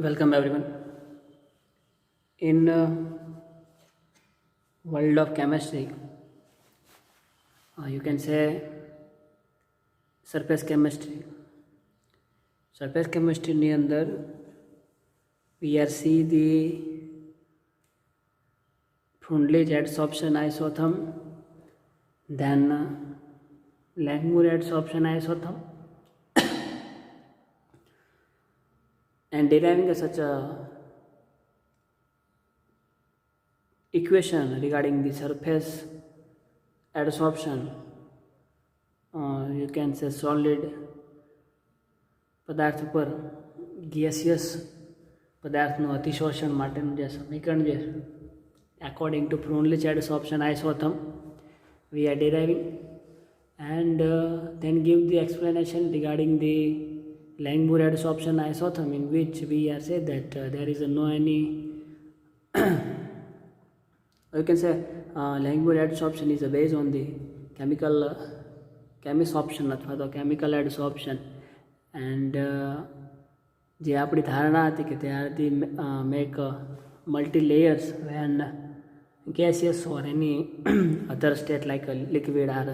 Welcome everyone. In world of chemistry, you can say surface chemistry. Surface chemistry ની અંદર we are see the Freundlich adsorption isotherm, then Langmuir adsorption isotherm, and deriving such a equation regarding the surface adsorption, you can say solid પદાર્થ પર gaseous પદાર્થનું અતિશોષણ માટેનું જે સમીકરણ છે according to Freundlich adsorption isotherm we are deriving, and then give the explanation regarding the Langmuir adsorption isotherm, in which we are say that there is no any you can say Langmuir adsorption is based on the chemical chemisorption अथवा तो chemical adsorption, and જે આપણી ધારણા હતી કે ત્યારથી make multi layers when gaseous or any other state like a liquid are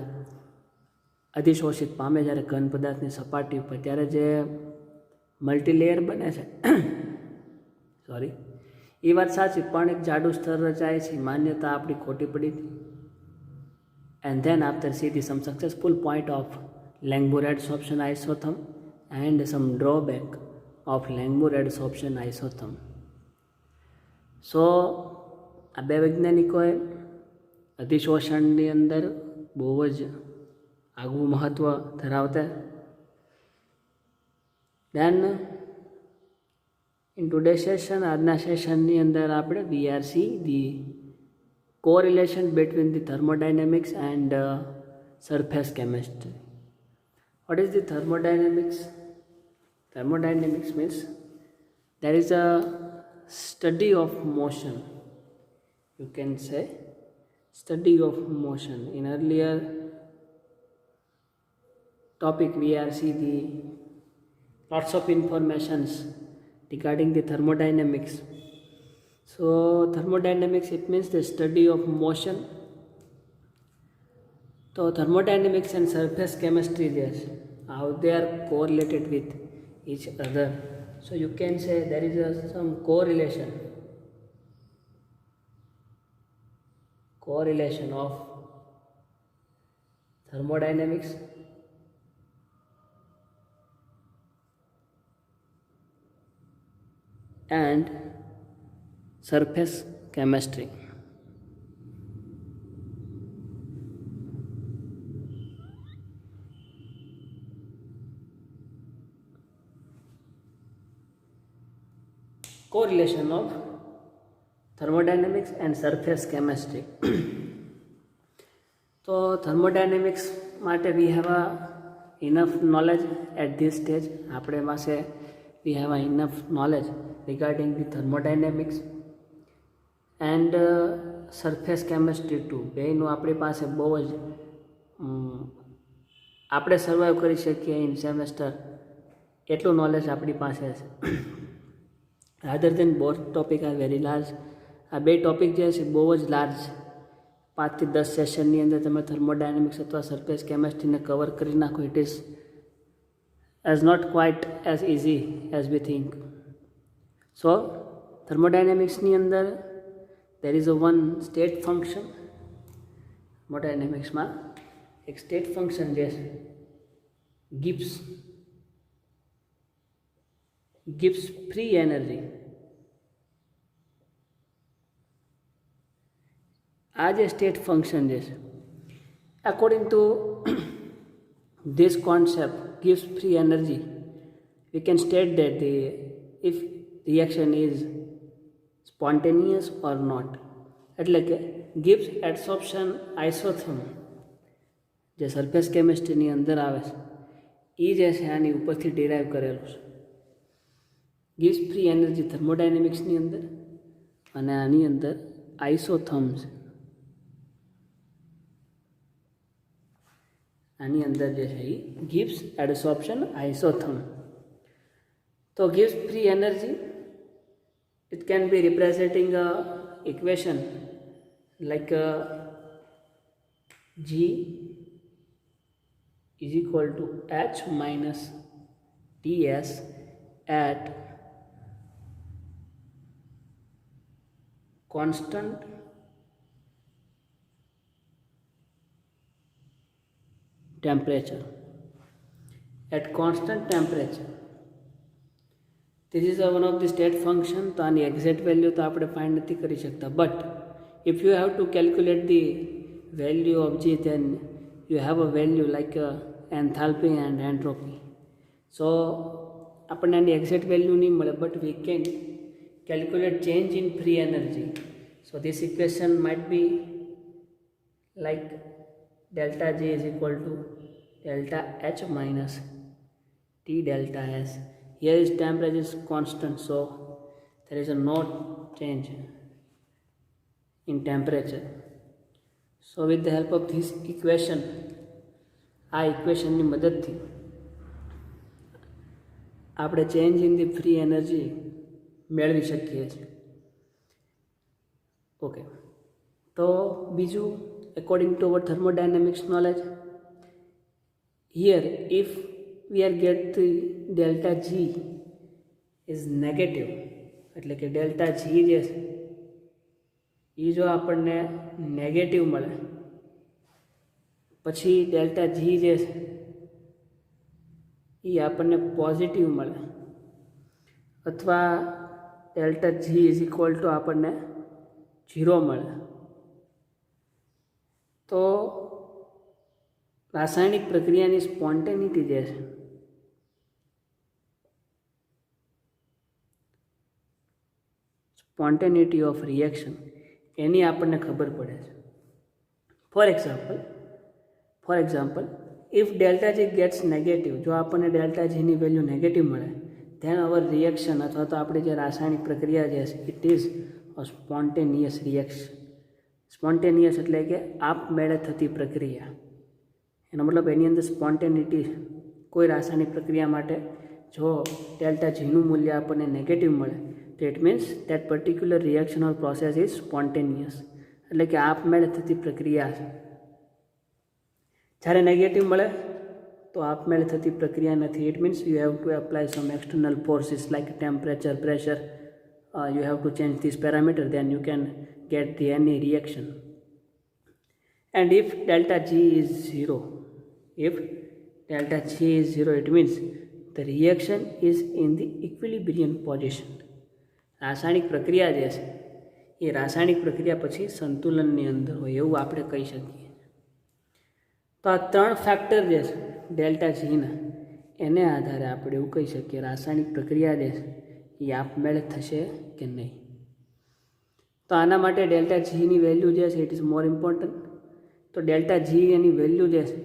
અધિશોષિત પામે જ્યારે ઘન પદાર્થની સપાટી ઉપર ત્યારે જે મલ્ટીલેયર બને છે સોરી એ વાત સાચી, પણ એક જાડું સ્તર રચાય છે, માન્યતા આપણી ખોટી પડી હતી. And then after see the some successful point of Langmuir adsorption isotherm and some drawback of Langmuir adsorption isotherm. So આ બે વૈજ્ઞાનિકોએ અધિશોષણની અંદર બહુ જ આગવું મહત્ત્વ ધરાવતા. Then in today's session, આજના સેશનની અંદર આપણે we are see the correlation between the thermodynamics and surface chemistry. What is the thermodynamics? Thermodynamics means there is a study of motion. You can say study of motion. In earlier topic we are see the lots of informations regarding the thermodynamics. So thermodynamics, it means the study of motion. So thermodynamics and surface chemistry, yes, how they are correlated with each other. So you can say there is some correlation of thermodynamics and surface chemistry. Correlation of thermodynamics and surface chemistry. So thermodynamics માટે we have enough knowledge at this stage. આપણે પાસે we have enough knowledge regarding the thermodynamics and surface chemistry too. બેયનું આપણી પાસે બહુ જ આપણે survive કરી શકીએ ઇન સેમેસ્ટર એટલું નોલેજ આપણી પાસે છે. Rather then both topic are very large. આ બે ટોપિક જે છે બહુ જ લાર્જ. 5 થી 10 સેશનની અંદર તમે થર્મોડાયનેમિક્સ અથવા સરફેસ કેમેસ્ટ્રીને કવર કરી નાખો. It is as not quite as easy as we think. So thermodynamics ની અંદર there is a one state function. thermodynamics માં એક state function જે gives free energy. આ જે state function જે છે according to this concept gives free energy, we can state that if reaction is spontaneous or not. એટલે કે Gibbs adsorption isotherm જે સરફેસ કેમિસ્ટ્રીની અંદર આવે છે એ જે છે આની ઉપરથી ડિરાઈવ કરેલું છે. gives free energy થર્મોડાયનેમિક્સની અંદર, અને આની અંદર આઇસોથર્મ છે. આની અંદર જે છે એ Gibbs adsorption isotherm. તો Gibbs free energy it can be representing a equation like G is equal to H minus Ts at constant temperature. At constant temperature, this is one of the state function. તો આની exact value તો આપણે find નથી કરી શકતા, but if you have to calculate the value of G, then you have a value like enthalpy and entropy. So આપણને આની exact value નહીં મળે, but we can calculate change in free energy. So this equation might be like delta G is equal to delta H minus T delta S. Here is temperature is constant, so there is a no change in temperature. So with the help of this equation, આ ઇક્વેશનની મદદથી આપણે change in the free energy મેળવી શકીએ છીએ. Okay, તો બીજું, according to our thermodynamics knowledge, here if we are get the delta G is negative, એટલે કે delta G જે છે એ જો આપણને નેગેટિવ મળે, પછી delta G જે છે એ આપણને પોઝિટિવ મળે, અથવા delta G is equal to આપણને 0 મળે, તો રાસાયણિક પ્રક્રિયાની સ્પોન્ટેનિટી જે છે સ્પોન્ટેનિટી ઓફ રિએક્શન એની આપણને ખબર પડે છે. For example if delta G gets negative, જો આપણને ડેલ્ટા જીની વેલ્યુ નેગેટિવ મળે, ધેન અવર રિએક્શન અથવા તો આપણી જે રાસાયણિક પ્રક્રિયા જે છે it is a spontaneous reaction. Spontaneous એટલે કે આપમેળે થતી પ્રક્રિયા. એનો મતલબ એની અંદર સ્પોન્ટેનિટી, કોઈ રાસાયણિક પ્રક્રિયા માટે જો ડેલ્ટા જીનું મૂલ્ય આપણને નેગેટિવ મળે તો it means that particular reaction or process is spontaneous, એટલે કે આપમેળે થતી પ્રક્રિયા છે. જ્યારે નેગેટિવ મળે તો આપમેળે થતી પ્રક્રિયા નથી. It means you have to apply some external forces like temperature, pressure, you have to change this parameter, then you can get the any reaction. And if delta G is 0, it means the reaction is in the equilibrium position. રાસાયણિક પ્રક્રિયા જે છે એ રાસાયણિક પ્રક્રિયા પછી સંતુલનની અંદર હોય એવું આપણે કહી શકીએ. તો આ ત્રણ ફેક્ટર જે છે ડેલ્ટા જીના, એને આધારે આપણે એવું કહી શકીએ રાસાયણિક પ્રક્રિયા જે છે એ આપમેળે થશે કે નહીં. તો આના માટે ડેલ્ટા જીની વેલ્યુ જે છે ઇટ ઇઝ મોર ઇમ્પોર્ટન્ટ. તો ડેલ્ટા જી એની વેલ્યુ જે છે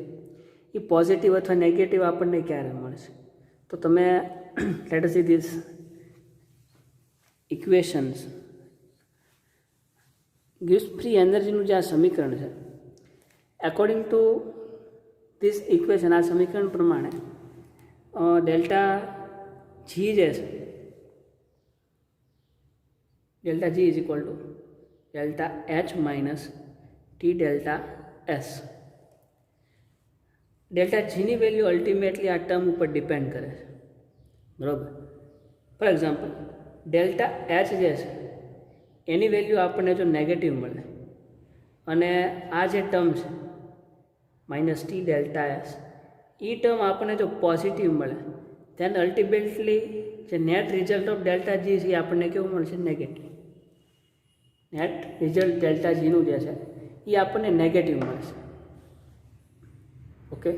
એ પોઝિટિવ અથવા નેગેટિવ આપણને ક્યારે મળશે? તો તમે let us see this equations gives free એનર્જીનું જે આ સમીકરણ છે, એકોર્ડિંગ ટુ ધીસ ઇક્વેશન, આ સમીકરણ પ્રમાણે ડેલ્ટા જી જે છે, delta G is equal to delta H minus T delta S. delta G ની વેલ્યુ અલ્ટિમેટલી આ ટર્મ ઉપર ડિપેન્ડ કરે છે, બરાબર. ફોર એક્ઝામ્પલ ડેલ્ટા H જે છે એની વેલ્યુ આપણને જો નેગેટિવ મળે અને આ જે ટર્મ છે માઇનસ ટી ડેલ્ટા એસ, એ ટર્મ આપણને જો પોઝિટિવ મળે, then અલ્ટિમેટલી જે net result of delta G છે એ આપણને કેવું મળશે? નેગેટિવ. નેટ રિઝલ્ટ ડેલ્ટા જીનું જે છે એ આપણને નેગેટિવ મળશે. ઓકે,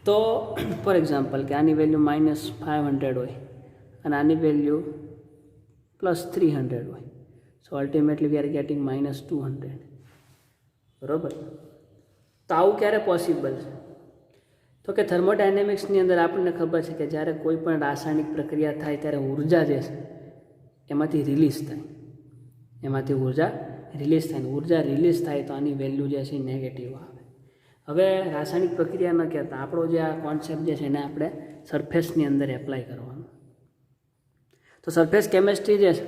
તો ફોર એક્ઝામ્પલ કે આની વેલ્યુ -500 હોય અને આની વેલ્યુ +300 હોય, સો અલ્ટિમેટલી વી આર ગેટિંગ -200, બરાબર. તો આવું ક્યારે પોસિબલ છે? તો કે થર્મોડાયનેમિક્સની અંદર આપણને ખબર છે કે જ્યારે કોઈ પણ રાસાયણિક પ્રક્રિયા થાય ત્યારે ઉર્જા જે છે એમાંથી રિલીઝ થાય, ઉર્જા રિલીઝ થાય તો આની વેલ્યુ જે છે એ નેગેટિવ આવે. હવે રાસાયણિક પ્રક્રિયા ન કહેતા આપણો જે આ કોન્સેપ્ટ જે છે એને આપણે સરફેસની અંદર એપ્લાય કરવાનો. તો સરફેસ કેમેસ્ટ્રી જે છે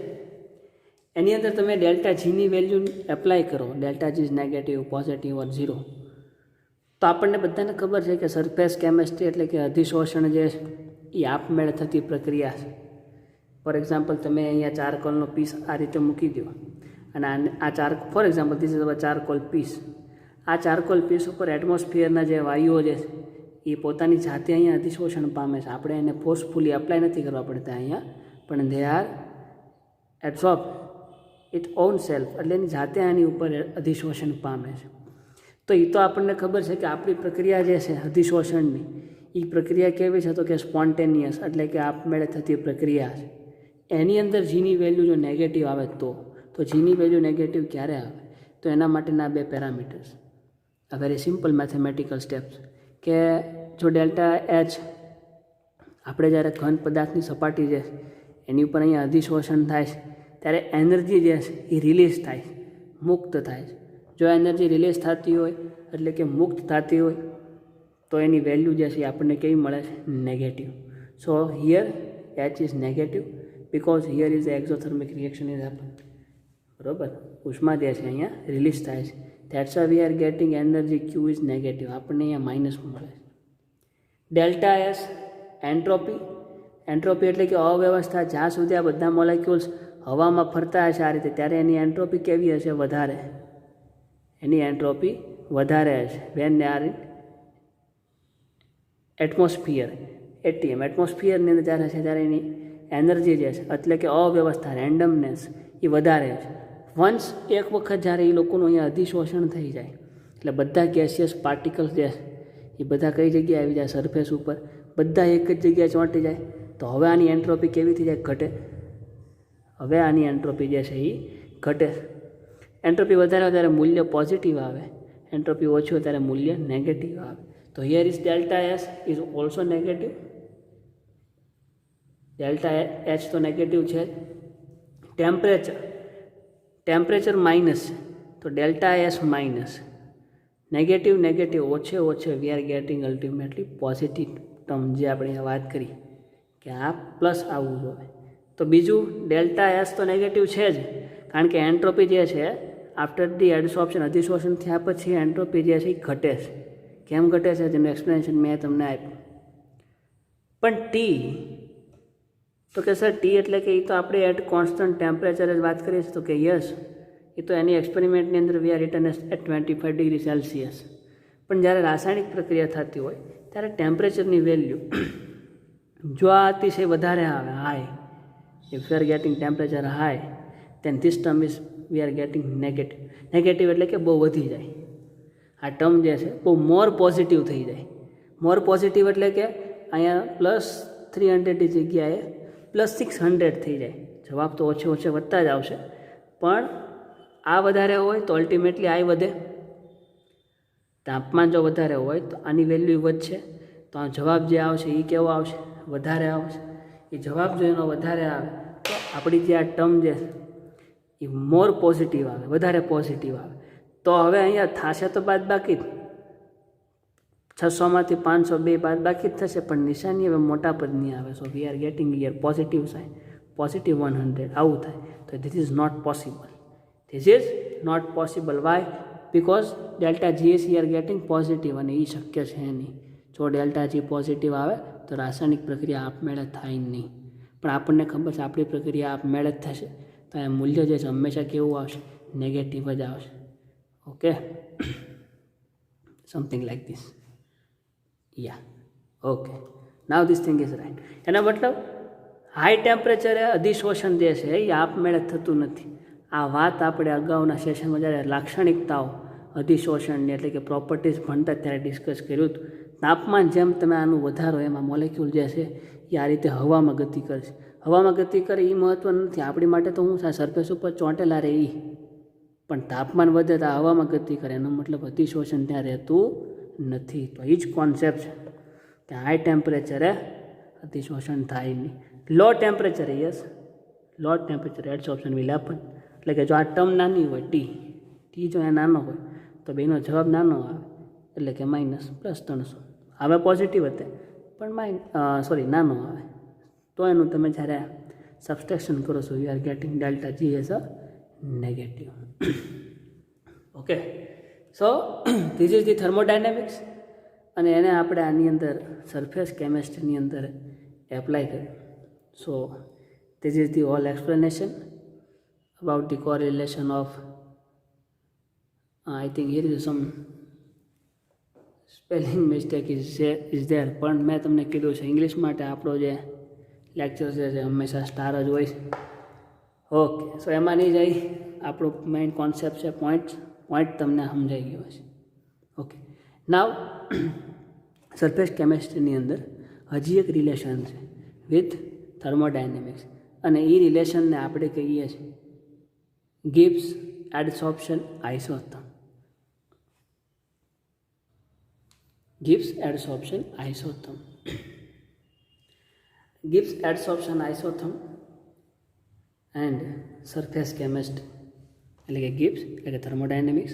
એની અંદર તમે ડેલ્ટા જીની વેલ્યુ એપ્લાય કરો, delta G is negative, positive or 0, તો આપણને બધાને ખબર છે કે સરફેસ કેમેસ્ટ્રી એટલે કે અધિશોષણ જે છે એ આપમેળે થતી પ્રક્રિયા છે. ફોર એક્ઝામ્પલ તમે અહીંયા ચારકોલનો પીસ આ રીતે મૂકી દો અને આ for example this is a charcoal piece. આ ચારકોલ પીસ ઉપર એટમોસ્ફિયરના જે વાયુઓ જે છે એ પોતાની જાતે અહીંયા અધિશોષણ પામે છે. આપણે એને ફોર્સફુલી એપ્લાય નથી કરવા પડતા અહીંયા, પણ they are absorb it own self, એટલે એની જાતે આની ઉપર અધિશોષણ પામે છે. તો એ તો આપણને ખબર છે કે આપણી પ્રક્રિયા જે છે અધિશોષણની એ પ્રક્રિયા કેવી છે, તો કે સ્પોન્ટેનિયસ એટલે કે આપમેળે થતી પ્રક્રિયા છે. એની અંદર જીની વેલ્યુ જો નેગેટિવ આવે તો જીની વેલ્યુ નેગેટિવ ક્યારે આવે, તો એના માટેના 2 પેરામીટર્સ, આ વેરી સિમ્પલ મેથેમેટિકલ સ્ટેપ્સ, કે જો ડેલ્ટા એચ આપણે જ્યારે ઘન પદાર્થની સપાટી જે એની ઉપર અહીંયા અધિશોષણ થાય છે ત્યારે એનર્જી જે છે એ રિલીઝ થાય છે, મુક્ત થાય છે. જો એનર્જી રિલીઝ થતી હોય એટલે કે મુક્ત થતી હોય તો એની વેલ્યુ જે છે એ આપણને કેવી મળે છે, negative. So here H is negative because here is exothermic reaction is happen. બરાબર, ઉષ્મા જે છે અહીંયા રિલીઝ થાય છે. That's V are gating energy Q is negative, આપણને અહીંયા માઇનસ મળે છે. ડેલ્ટા એસ એન્ટ્રોપી, એન્ટ્રોપી એટલે કે અવ્યવસ્થા. જ્યાં સુધી આ બધા મોલેક્યુલ્સ હવામાં ફરતા હશે આ રીતે, ત્યારે એની એન્ટ્રોપી કેવી હશે, વધારે. એની એન્ટ્રોપી વધારે હશે when they are in atmosphere, ATM. એટમોસ્ફિયરની અંદર જ્યારે હશે ત્યારે એની એનર્જી જે છે એટલે કે અવ્યવસ્થા, રેન્ડમનેસ એ વધારે છે. વન્સ એક વખત જ્યારે એ લોકોનું અહીંયા અધિશોષણ થઈ જાય એટલે બધા ગેસિયસ પાર્ટિકલ્સ જે છે એ બધા કઈ જગ્યાએ આવી જાય, સરફેસ ઉપર બધા એક જ જગ્યાએ ચોંટી જાય. તો હવે આની એન્ટ્રોપી કેવી થઈ જાય, ઘટે. હવે આની એન્ટ્રોપી જે છે એ ઘટે. એન્ટ્રોપી વધારે ત્યારે મૂલ્ય પોઝિટિવ આવે, એન્ટ્રોપી ઓછી હોય ત્યારે મૂલ્ય નેગેટિવ આવે. તો here is delta S is also negative, delta H તો નેગેટિવ છે. ટેમ્પરેચર માઇનસ છે તો ડેલ્ટા એસ માઇનસ. નેગેટિવ ઓછે we are getting ultimately positive term, જે આપણે વાત કરી કે આ પ્લસ આવવું જોઈએ. તો બીજું ડેલ્ટા એસ તો નેગેટિવ છે જ, કારણ કે એન્ટ્રોપી જે છે આફ્ટર ધી એડસોર્પ્શન, અધિશોષણ થયા પછી એન્ટ્રોપી જે છે એ ઘટે છે. કેમ ઘટે છે જેનું એક્સપ્લેનેશન મેં તમને આપ્યું. પણ ટી, તો કે સર ટી એટલે કે એ તો આપણે એટ કોન્સ્ટન્ટ ટેમ્પરેચર જ વાત કરીએ છીએ, તો કે યસ, એ તો એની એક્સપેરિમેન્ટની અંદર we are written at 25 degree Celsius. પણ જ્યારે રાસાયણિક પ્રક્રિયા થતી હોય ત્યારે ટેમ્પરેચરની વેલ્યુ જો આ અતિશય વધારે આવે, high, if we are getting temperature high then this term is we are getting negative. Negative એટલે કે બહુ વધી જાય. આ ટર્મ જે છે બહુ મોર પોઝિટિવ થઈ જાય. મોર પોઝિટિવ એટલે કે અહીંયા +300ની જગ્યાએ +600 થઈ જાય. જવાબ તો ઓછે વધતા જ આવશે, પણ આ વધારે હોય તો અલ્ટિમેટલી આ વધે. તાપમાન જો વધારે હોય તો આની વેલ્યુ વધશે, તો આ જવાબ જે આવશે એ કેવો આવશે, વધારે આવશે. એ જવાબ જો એનો વધારે આવે તો આપણી જે આ ટર્મ જે એ મોર પોઝિટિવ આવે, વધારે પોઝિટિવ આવે. તો હવે અહીંયા થશે તો બાદબાકી 600માંથી 502 બાદબાકી જ થશે, પણ નિશાની હવે મોટા પદની આવે. So we are getting here positive sign, positive 100. આવું થાય તો this is not possible. This is not possible. Why? Because delta G is here getting positive, અને એ શક્ય છે નહીં. જો ડેલ્ટા જી પોઝિટિવ આવે તો રાસાયણિક પ્રક્રિયા આપમેળે થાય નહીં. પણ આપણને ખબર છે આપણી પ્રક્રિયા આપમેળે જ થશે, તો એ મૂલ્ય જે છે હંમેશા કેવું આવશે, નેગેટિવ જ આવશે. Okay, something like this. Yeah, okay, now this thing is right. એના મતલબ હાઈ ટેમ્પરેચરે અધિશોષણ જે છે એ આપમેળે થતું નથી. આ વાત આપણે અગાઉના સેશનમાં જ્યારે લાક્ષણિકતાઓ અધિશોષણની એટલે કે પ્રોપર્ટીઝ ભણતા ત્યારે ડિસ્કસ કર્યું હતું. તાપમાન જેમ તમે આનું વધારો એમાં મોલેક્યુલ જે છે એ આ રીતે હવામાં ગતિ કરશે. હવામાં ગતિ કરે એ મહત્ત્વનું નથી, આપણી માટે તો હું સરફેસ ઉપર ચોંટેલા રહે એ, પણ તાપમાન વધે તો હવામાં ગતિ કરે, એનો મતલબ અતિશોષણ ત્યાં રહેતું નથી. તો એ જ કોન્સેપ્ટ છે કે હાઈ ટેમ્પરેચરે અતિશોષણ થાય નહીં. લો ટેમ્પરેચરે yes, low temperature adsorption will happen. એટલે કે જો આ ટર્મ નાની હોય ટી જો એ નાનો હોય તો બેનો જવાબ નાનો આવે, એટલે કે -+300 આવે. પોઝિટિવ હતે પણ નાનો આવે. તો એનું તમે જ્યારે સબસ્ટ્રેક્શન કરો છો you are getting delta G as a negative. Okay, so this is the thermodynamics, અને એને આપણે આની અંદર સરફેસ કેમેસ્ટ્રીની અંદર એપ્લાય કર્યું. સો this is the hall explanation about the correlation of I think here is some spelling mistake is there, પણ મેં તમને કીધું છે ઇંગ્લિશ માટે આપણો જે લેક્ચર છે હંમેશા સ્ટાર જ હોય છે. ઓકે, સો એમાં નહીં જાય, આપણો મેઇન કોન્સેપ્ટ છે પોઈન્ટ તમને સમજાઈ ગયો છે. ઓકે, નાવ સરફેસ કેમેસ્ટ્રીની અંદર હજી એક રિલેશન છે વિથ થર્મોડાયનેમિક્સ, અને એ રિલેશનને આપણે કહીએ છીએ Gibbs એડસોર્પ્શન આઇસોથર્મ. Gibbs adsorption isotherm. Gibbs adsorption isotherm and surface chemistry એટલે કે Gibbs એટલે કે thermodynamics,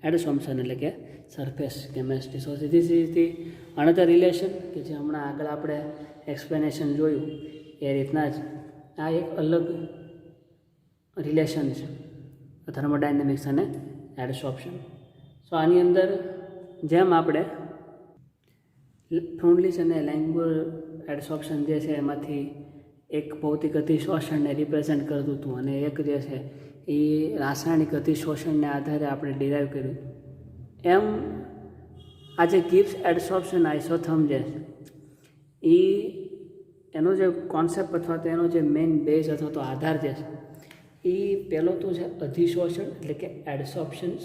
adsorption એટલે કે surface chemistry. So this is the another relation કે જે હમણાં આગળ આપણે એક્સપ્લેનેશન જોયું એ રીતના જ આ એક અલગ રિલેશન છે થર્મોડાયનેમિક્સ અને એડસોર્પ્શન. સો આની અંદર જેમ આપણે ફ્રુન્ડલિસ અને લેંગબોર એડસોર્પ્શન જે છે એમાંથી એક ભૌતિક અતિશોષણને રિપ્રેઝેન્ટ કરતું હતું અને એક જે છે એ રાસાયણિક અતિશોષણને આધારે આપણે ડિરાઈવ કર્યું. એમ આ જે ગિબ્સ એડસોર્પ્શન આઇસોથર્મ જે છે એ એનો જે કોન્સેપ્ટ અથવા તો એનો જે મેઇન બેઝ અથવા તો આધાર જે છે એ પહેલો તો છે અધિશોષણ એટલે કે એડસોર્પ્શન્સ.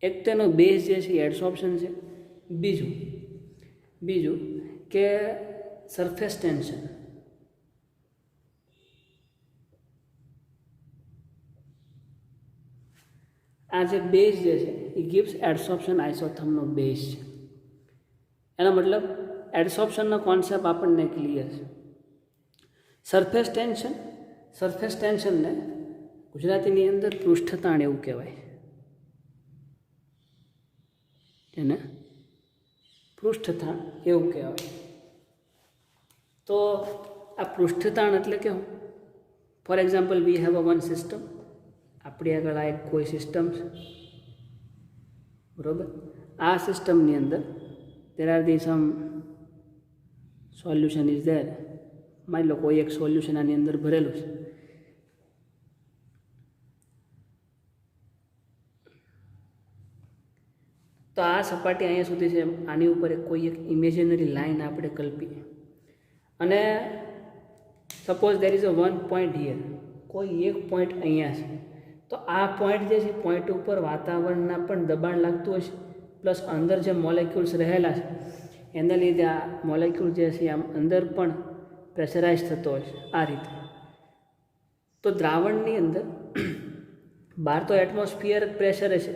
એક તો એનો બેઝ જે છે એડસોર્પ્શન છે. બીજું કે સરફેસ ટેન્શન. આ જે બેઝ જે છે એ ગિબ્સ એડસોર્પ્શન આઇસોથર્મનો બેઝ છે. એનો મતલબ એડસોર્પ્શનનો કોન્સેપ્ટ આપણને ક્લિયર છે. સરફેસ ટેન્શનને ગુજરાતીની અંદર પૃષ્ઠતાણ એવું કહેવાય, એને પૃષ્ઠતાણ એવું કહેવાય. તો આ પૃષ્ઠતાણ એટલે કેવું? For example we have a one system. આપણી આગળ આ એક કોઈ સિસ્ટમ છે, બરાબર. આ સિસ્ટમની અંદર there are the some solution is there. માની લો કોઈ એક સોલ્યુશન આની અંદર ભરેલું છે. તો આ સપાટી અહીંયા સુધી છે, આની ઉપર કોઈ એક ઇમેજિનરી લાઇન આપણે કલ્પીએ અને suppose there is a one point here, કોઈ એક પોઈન્ટ અહીંયા છે. તો આ પોઈન્ટ જે છે પોઈન્ટ ઉપર વાતાવરણના પણ દબાણ લાગતું હશે, પ્લસ અંદર જે મોલેક્યુલ્સ રહેલા છે એના લીધે આ મોલેક્યુલ જે છે આમ અંદર પણ પ્રેશરાઇઝ થતો હશે આ રીતે. તો દ્રાવણની અંદર બહાર તો એટમોસ્ફિયરિક પ્રેશર હશે,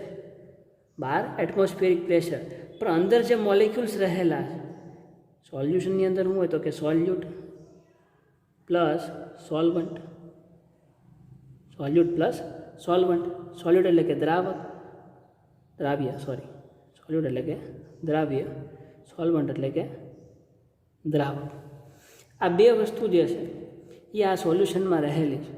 બહાર એટમોસ્ફિયરિક પ્રેશર, પણ અંદર જે મોલેક્યુલ્સ રહેલા છે સોલ્યુશનની અંદર શું હોય તો કે સોલ્યુટ પ્લસ સોલ્વન્ટ, સોલ્યુટ એટલે કે સોલ્યુટ એટલે કે દ્રાવ્ય, સોલ્વન્ટ એટલે કે દ્રાવક. આ બે વસ્તુ જે છે એ આ સોલ્યુશનમાં રહેલી છે.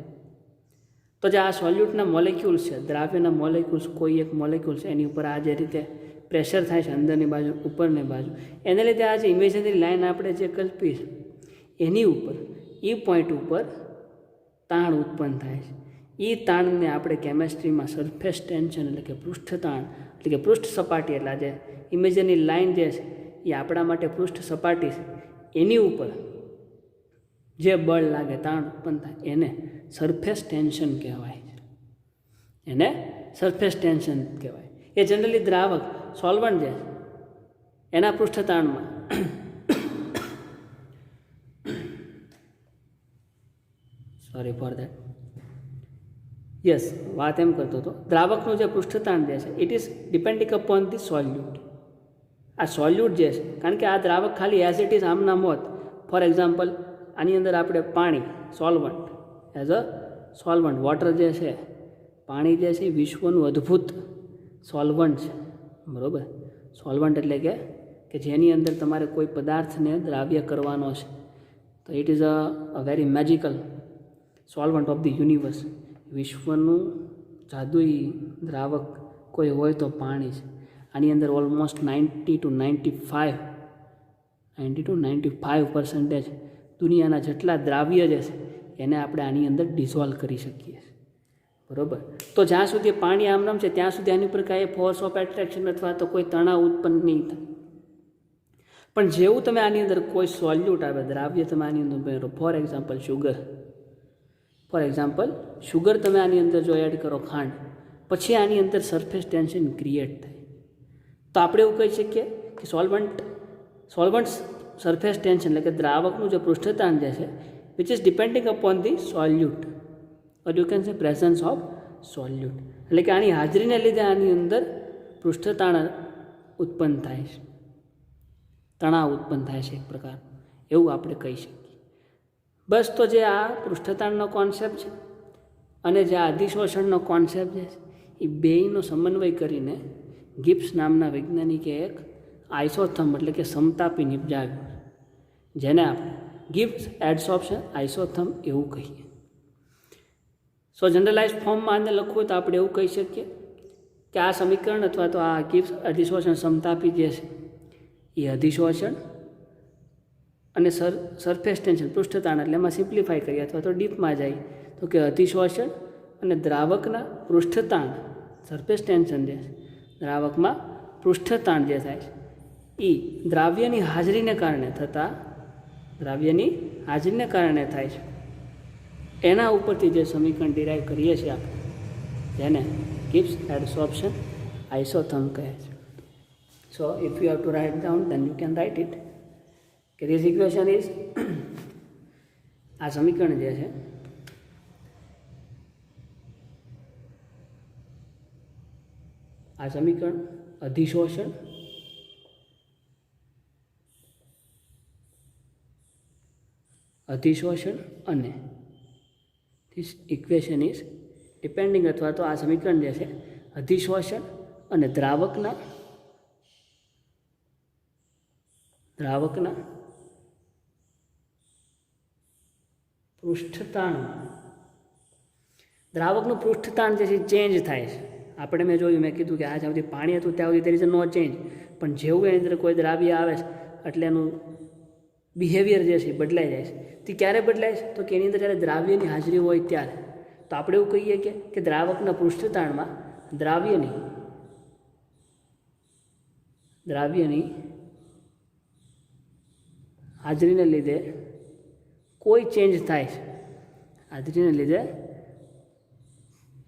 તો જે આ સોલ્યુટના મોલેક્યુલ્સ છે, દ્રાવ્યના મોલેક્યુલ્સ, કોઈ એક મોલેક્યુલ છે એની ઉપર આ જે રીતે પ્રેશર થાય છે અંદરની બાજુ ઉપરની બાજુ, એને લીધે આ જે ઇમેજિનરી લાઇન આપણે જે કલ્પી છે એની ઉપર એ પોઈન્ટ ઉપર તાણ ઉત્પન્ન થાય છે. એ તાણને આપણે કેમેસ્ટ્રીમાં સરફેસ ટેન્શન એટલે કે પૃષ્ઠતાણ એટલે કે પૃષ્ઠ સપાટી, એટલે જે ઇમેજિનરી લાઇન જે છે એ આપણા માટે પૃષ્ઠ સપાટી છે, એની ઉપર જે બળ લાગે, તાણ ઉત્પન્ન થાય એને સરફેસ ટેન્શન કહેવાય છે. એને સરફેસ ટેન્શન કહેવાય. એ જનરલી દ્રાવક સોલ્વન્ટ જે એના પૃષ્ઠતાણમાં સોરી ફોર દેટ યસ વાત એમ કરતો હતો, દ્રાવકનું જે પૃષ્ઠતાણ જે છે it is depending upon the સોલ્યુટ. આ સોલ્યુટ જે છે, કારણ કે આ દ્રાવક ખાલી એઝ ઇટ ઇઝ આમના મોત, ફોર એક્ઝામ્પલ આની અંદર આપણે પાણી solvent as a solvent, water જે છે પાણી જે છે વિશ્વનું અદ્ભુત સોલ્વન્ટ છે, બરાબર. સોલ્વન્ટ એટલે કે કે જેની અંદર તમારે કોઈ પદાર્થને દ્રાવ્ય કરવાનો છે. તો it is a very magical solvent of the universe. વિશ્વનું જાદુઈ દ્રાવક કોઈ હોય તો પાણી છે. આની અંદર ઓલમોસ્ટ 90 to 95% દુનિયાના જેટલા દ્રાવ્ય જે છે એને આપણે આની અંદર ડિઝોલ્વ કરી શકીએ. બરાબર. તો જ્યાં સુધી પાણી આમનામ છે ત્યાં સુધી આની ઉપર કાંઈ ફોર્સ ઓફ એટ્રેક્શન અથવા તો કોઈ તણાવ ઉત્પન્ન નહીં થાય. પણ જેવું તમે આની અંદર કોઈ સોલ્યુટ આવે, દ્રાવ્ય તમે આની અંદર ઉમેરો, ફોર એક્ઝામ્પલ શુગર તમે આની અંદર જો એડ કરો, ખાંડ, પછી આની અંદર સરફેસ ટેન્શન ક્રિએટ થાય. તો આપણે એવું કહી શકીએ કે સોલ્વન્ટ સરફેસ ટેન્શન એટલે કે દ્રાવકનું જે પૃષ્ઠતાણ જે છે which is depending upon the સોલ્યુટ, or you can સે પ્રેઝન્સ ઓફ સોલ્યુટ. એટલે કે આની હાજરીને લીધે આની અંદર પૃષ્ઠતાણ ઉત્પન્ન થાય છે, તણાવ ઉત્પન્ન થાય છે એક પ્રકાર, એવું આપણે કહી શકીએ. બસ. તો જે આ પૃષ્ઠતાણનો કોન્સેપ્ટ છે અને જે આ અધિશોષણનો કોન્સેપ્ટ છે એ બેયનો સમન્વય કરીને ગિબ્સ નામના વૈજ્ઞાનિકે એક આઇસોથર્મ એટલે કે સમતાપી નિપજાવ્યું, જેને આપણે ગિબ્સ એડસોર્પ્શન આઇસોથર્મ એવું કહીએ. સો જનરલાઇઝ ફોર્મમાં આને લખવું હોય તો આપણે એવું કહી શકીએ કે આ સમીકરણ અથવા તો આ ગિબ્સ અધિશોષણ સમતાપી જે છે એ અધિશોષણ અને સરફેસ ટેન્શન પૃષ્ઠતાણ, એટલે એમાં સિમ્પ્લિફાય કરીએ અથવા તો ડીપમાં જાય તો કે અધિશોષણ અને દ્રાવકના પૃષ્ઠતાણ, સરફેસ ટેન્શન જે છે, દ્રાવકમાં પૃષ્ઠતાણ જે થાય છે એ દ્રાવ્યની હાજરીને કારણે થાય છે. એના ઉપરથી જે સમીકરણ ડિરાઈવ કરીએ છીએ આપણે, જેને ગિબ્સ એડસોર્પ્શન આઇસોથર્મ કહે છે. So if you have to write down then you can write it કે ધીસ ઇક્વેશન ઇઝ, આ સમીકરણ જે છે આ સમીકરણ અધિશોષણ અને ધીસ ઇક્વેશન ઇઝ ડિપેન્ડિંગ, અથવા તો આ સમીકરણ જે છે અધિશોષણ અને દ્રાવકના પૃષ્ઠતાણ, દ્રાવકનું પૃષ્ઠતાણ જે છે ચેન્જ થાય છે. આપણે મેં જોયું, મેં કીધું કે આ જ્યાં સુધી પાણી હતું ત્યાં સુધી there is no ચેન્જ, પણ જેવું એની અંદર કોઈ દ્રાવ્ય આવે છે એટલે એનું બિહેવિયર જે છે બદલાઈ જાય છે. તે ક્યારે બદલાય છે તો કે એની અંદર જ્યારે દ્રાવ્યની હાજરી હોય ત્યારે. તો આપણે એવું કહીએ કે દ્રાવકના પૃષ્ઠતાણમાં દ્રાવ્યની હાજરીને લીધે કોઈ ચેન્જ થાય છે, હાજરીને લીધે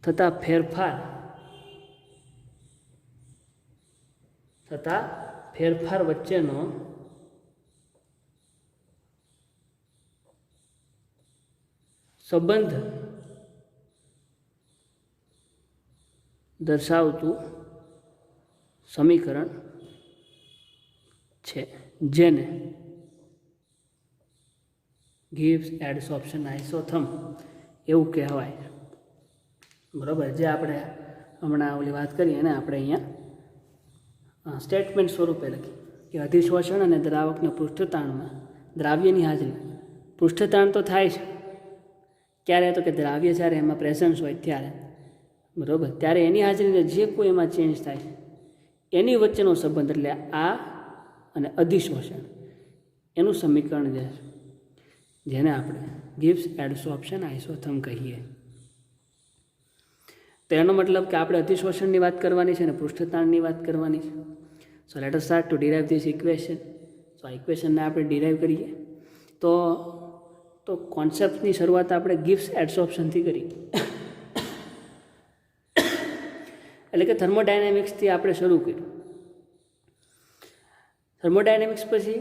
થતા ફેરફાર વચ્ચેનો સંબંધ દર્શાવતું સમીકરણ છે, જેને ગિબ્સ એડસોર્પ્શન આઇસોથર્મ એવું કહેવાય. બરાબર. જે આપણે હમણાં ઓલી વાત કરી એને આપણે અહીંયા સ્ટેટમેન્ટ સ્વરૂપે લખી કે અધિશોષણ અને દ્રાવકના પૃષ્ઠતાણમાં દ્રાવ્યની હાજરી, પૃષ્ઠતાણ તો થાય છે ક્યારે તો કે દ્રાવ્ય જ્યારે એમાં પ્રેઝન્સ હોય ત્યારે, બરાબર, ત્યારે એની હાજરીને જે કોઈ એમાં ચેન્જ થાય છે એની વચ્ચેનો સંબંધ, એટલે આ અને અધિશોષણ એનું સમીકરણ જે છે જેને આપણે ગિબ્સ એડસોર્પ્શન આઇસોથર્મ કહીએ. તો એનો મતલબ કે આપણે અધિશોષણની વાત કરવાની છે અને પૃષ્ઠતાણની વાત કરવાની છે. So let us start to derive this equation. So આ ઇક્વેશનને આપણે ડિરાઈવ કરીએ તો કોન્સેપ્ટની શરૂઆત આપણે ગિબ્સ એડસોર્પ્શનથી કરી, એટલે કે થર્મોડાયનેમિક્સથી આપણે શરૂ કર્યું. થર્મોડાયનેમિક્સ પછી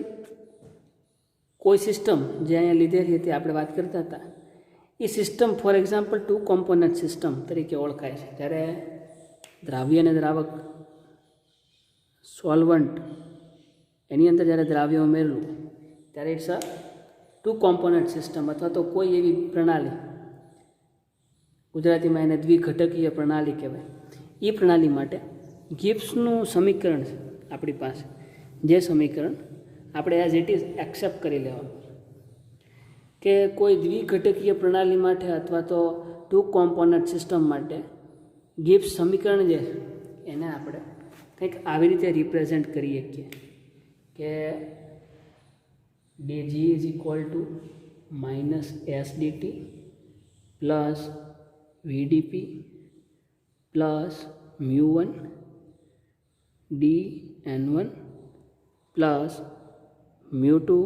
કોઈ સિસ્ટમ જે અહીંયા લીધેલી હતી આપણે વાત કરતા હતા, એ system for example 2 component system તરીકે ઓળખાય છે. જ્યારે દ્રાવ્ય અને દ્રાવક સોલ્વન્ટ એની અંદર જ્યારે દ્રાવ્ય ઉમેરેલું ત્યારે ઇટ્સ અ 2 કોમ્પોનન્ટ સિસ્ટમ, અથવા તો કોઈ એવી પ્રણાલી, ગુજરાતીમાં એને દ્વિઘટકીય પ્રણાલી કહેવાય. એ પ્રણાલી માટે ગિબ્સનું સમીકરણ છે આપણી પાસે, જે સમીકરણ આપણે એઝ ઇટ ઇઝ એક્સેપ્ટ કરી લેવાનું કે કોઈ દ્વિઘટકીય પ્રણાલી માટે અથવા તો ટુ કોમ્પોનન્ટ સિસ્ટમ માટે ગિબ્સ સમીકરણ જે એને આપણે કંઈક આવી રીતે રિપ્રેઝેન્ટ કરી શકીએ કે dg is equal to minus S DT plus VDP plus mu dn1 plus mu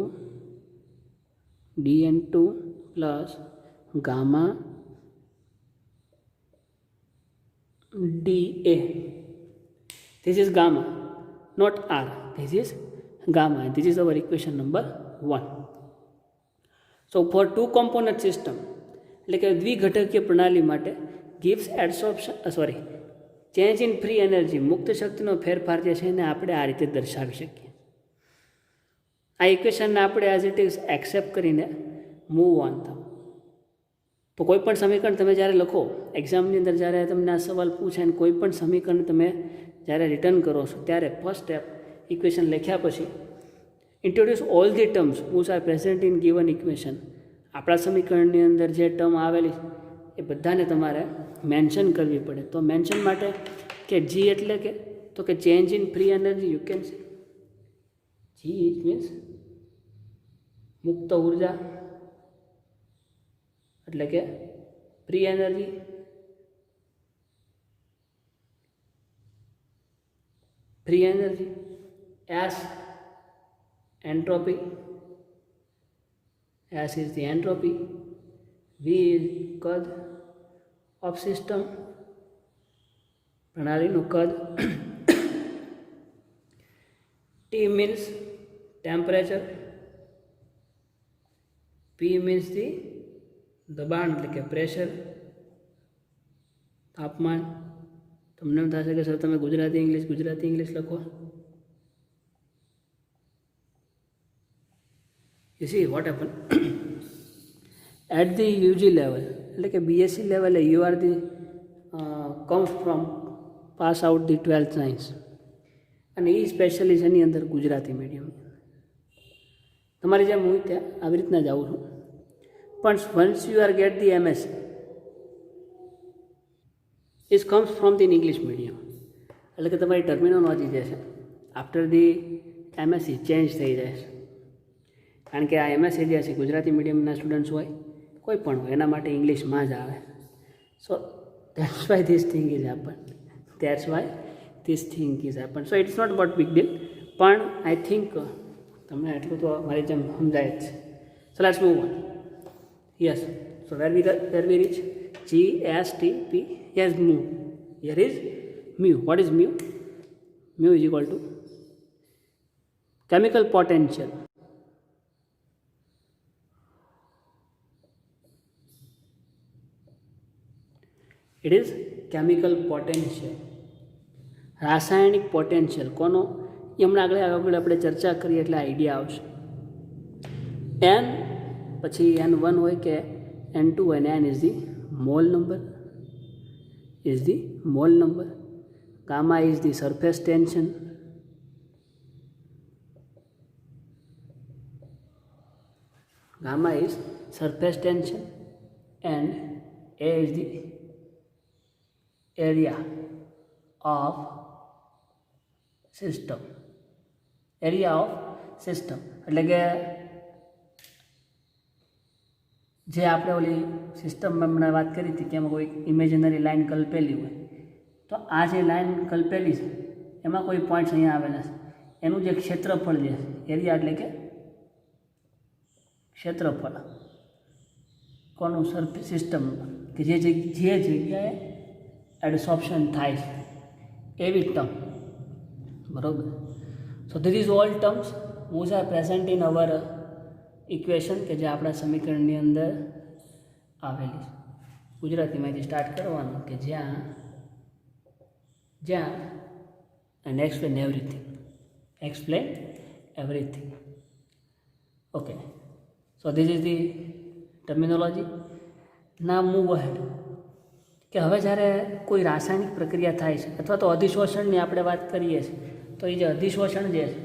dn2 plus gamma dA. This is gamma, not R. This is gamma, and this is our equation number 1. So for two component system, એટલે કે દ્વિઘટકીય પ્રણાલી માટે Gibbs adsorption change in free energy, મુક્ત શક્તિનો ફેરફાર જે છે એને આપણે આ રીતે દર્શાવી શકીએ. આ ઇક્વેશનને આપણે એઝ ઇટ ઇઝ એક્સેપ્ટ કરીને મૂવ ઓન થાવ. તો કોઈ પણ સમીકરણ તમે જ્યારે લખો એક્ઝામની અંદર, જ્યારે તમને આ સવાલ પૂછે અને કોઈ પણ સમીકરણ તમે જ્યારે રિટર્ન કરો છો ત્યારે ફર્સ્ટ સ્ટેપ ઇક્વેશન લખ્યા પછી introduce all the terms which are present in given equation. આપણા સમીકરણની અંદર જે ટર્મ આવેલી એ બધાને તમારે મેન્શન કરવી પડે. તો મેન્શન માટે કે જી એટલે કે તો કે change in free energy, you can say G it means મુક્ત ઉર્જા એટલે કે free energy. Free energy S entropy, S is the entropy, V is કદ ઓફ સિસ્ટમ, પ્રણાલીનું કદ, T means temperature, P means the દબાણ એટલે કે પ્રેશર, તાપમાન. તમને એમ થશે કે સર તમે ગુજરાતી ઇંગ્લિશ લખો. You see what happen at the UG level એટલે કે બીએસસી લેવલે you are the comes from pass out the 12th science, અને એ સ્પેશિયલી એની અંદર ગુજરાતી મીડિયમ. તમારી જેમ હું ત્યાં આવી રીતના જાઉં છું. પણ once you are gate the MS it comes from the English medium. એટલે કે તમારી ટર્મિનોલોજી જે છે આફ્ટર ધી એમએસસી ચેન્જ થઈ જાય છે. કારણ કે આ એમએસસી જે છે ગુજરાતી મીડિયમના સ્ટુડન્ટ્સ હોય કોઈ પણ હોય એના માટે ઇંગ્લિશમાં જ આવે. So that's why this thing is happen. So it's not what big deal. પણ આઈ થિંક તમને એટલું તો મારી જેમ સમજાય જ છે. So let's move on. Yes, so where we reach GSTP. Yes, mu. Here is mu. What is mu? Mu is equal to chemical potential. It is chemical potential. રાસાયણિક પોટેન્શિયલ કોનો એ હમણાં આગળ આપણે ચર્ચા કરીએ એટલે આઈડિયા આવશે. n પછી n1 હોય કે n2 હોય ને n is the mole number. Gamma is the surface tension. Gamma is surface tension and A is the area of system. એટલે કે જે આપણે ઓલી સિસ્ટમમાં હમણાં વાત કરી હતી કે એમાં કોઈ ઇમેજનરી લાઇન કલ્પેલી હોય, તો આ જે લાઇન કલ્પેલી છે એમાં કોઈ પોઈન્ટ્સ અહીંયા આવેલા છે, એનું જે ક્ષેત્રફળ જે એરિયા એટલે કે ક્ષેત્રફળ કોનું સિસ્ટમ કે જે જગ્યાએ એડસોર્પ્શન થાય છે એવી ટર્મ. બરાબર. સો this is all terms which are present in our equation કે જે આપણા સમીકરણની અંદર આવેલી છે. ગુજરાતીમાંથી સ્ટાર્ટ કરવાનું કે જ્યાં and explain everything. Okay, so this is the terminology. Now move ahead. કે હવે જ્યારે કોઈ રાસાયણિક પ્રક્રિયા થાય છે અથવા તો અધિશોષણની આપણે વાત કરીએ છીએ, તો એ જે અધિશોષણ જે છે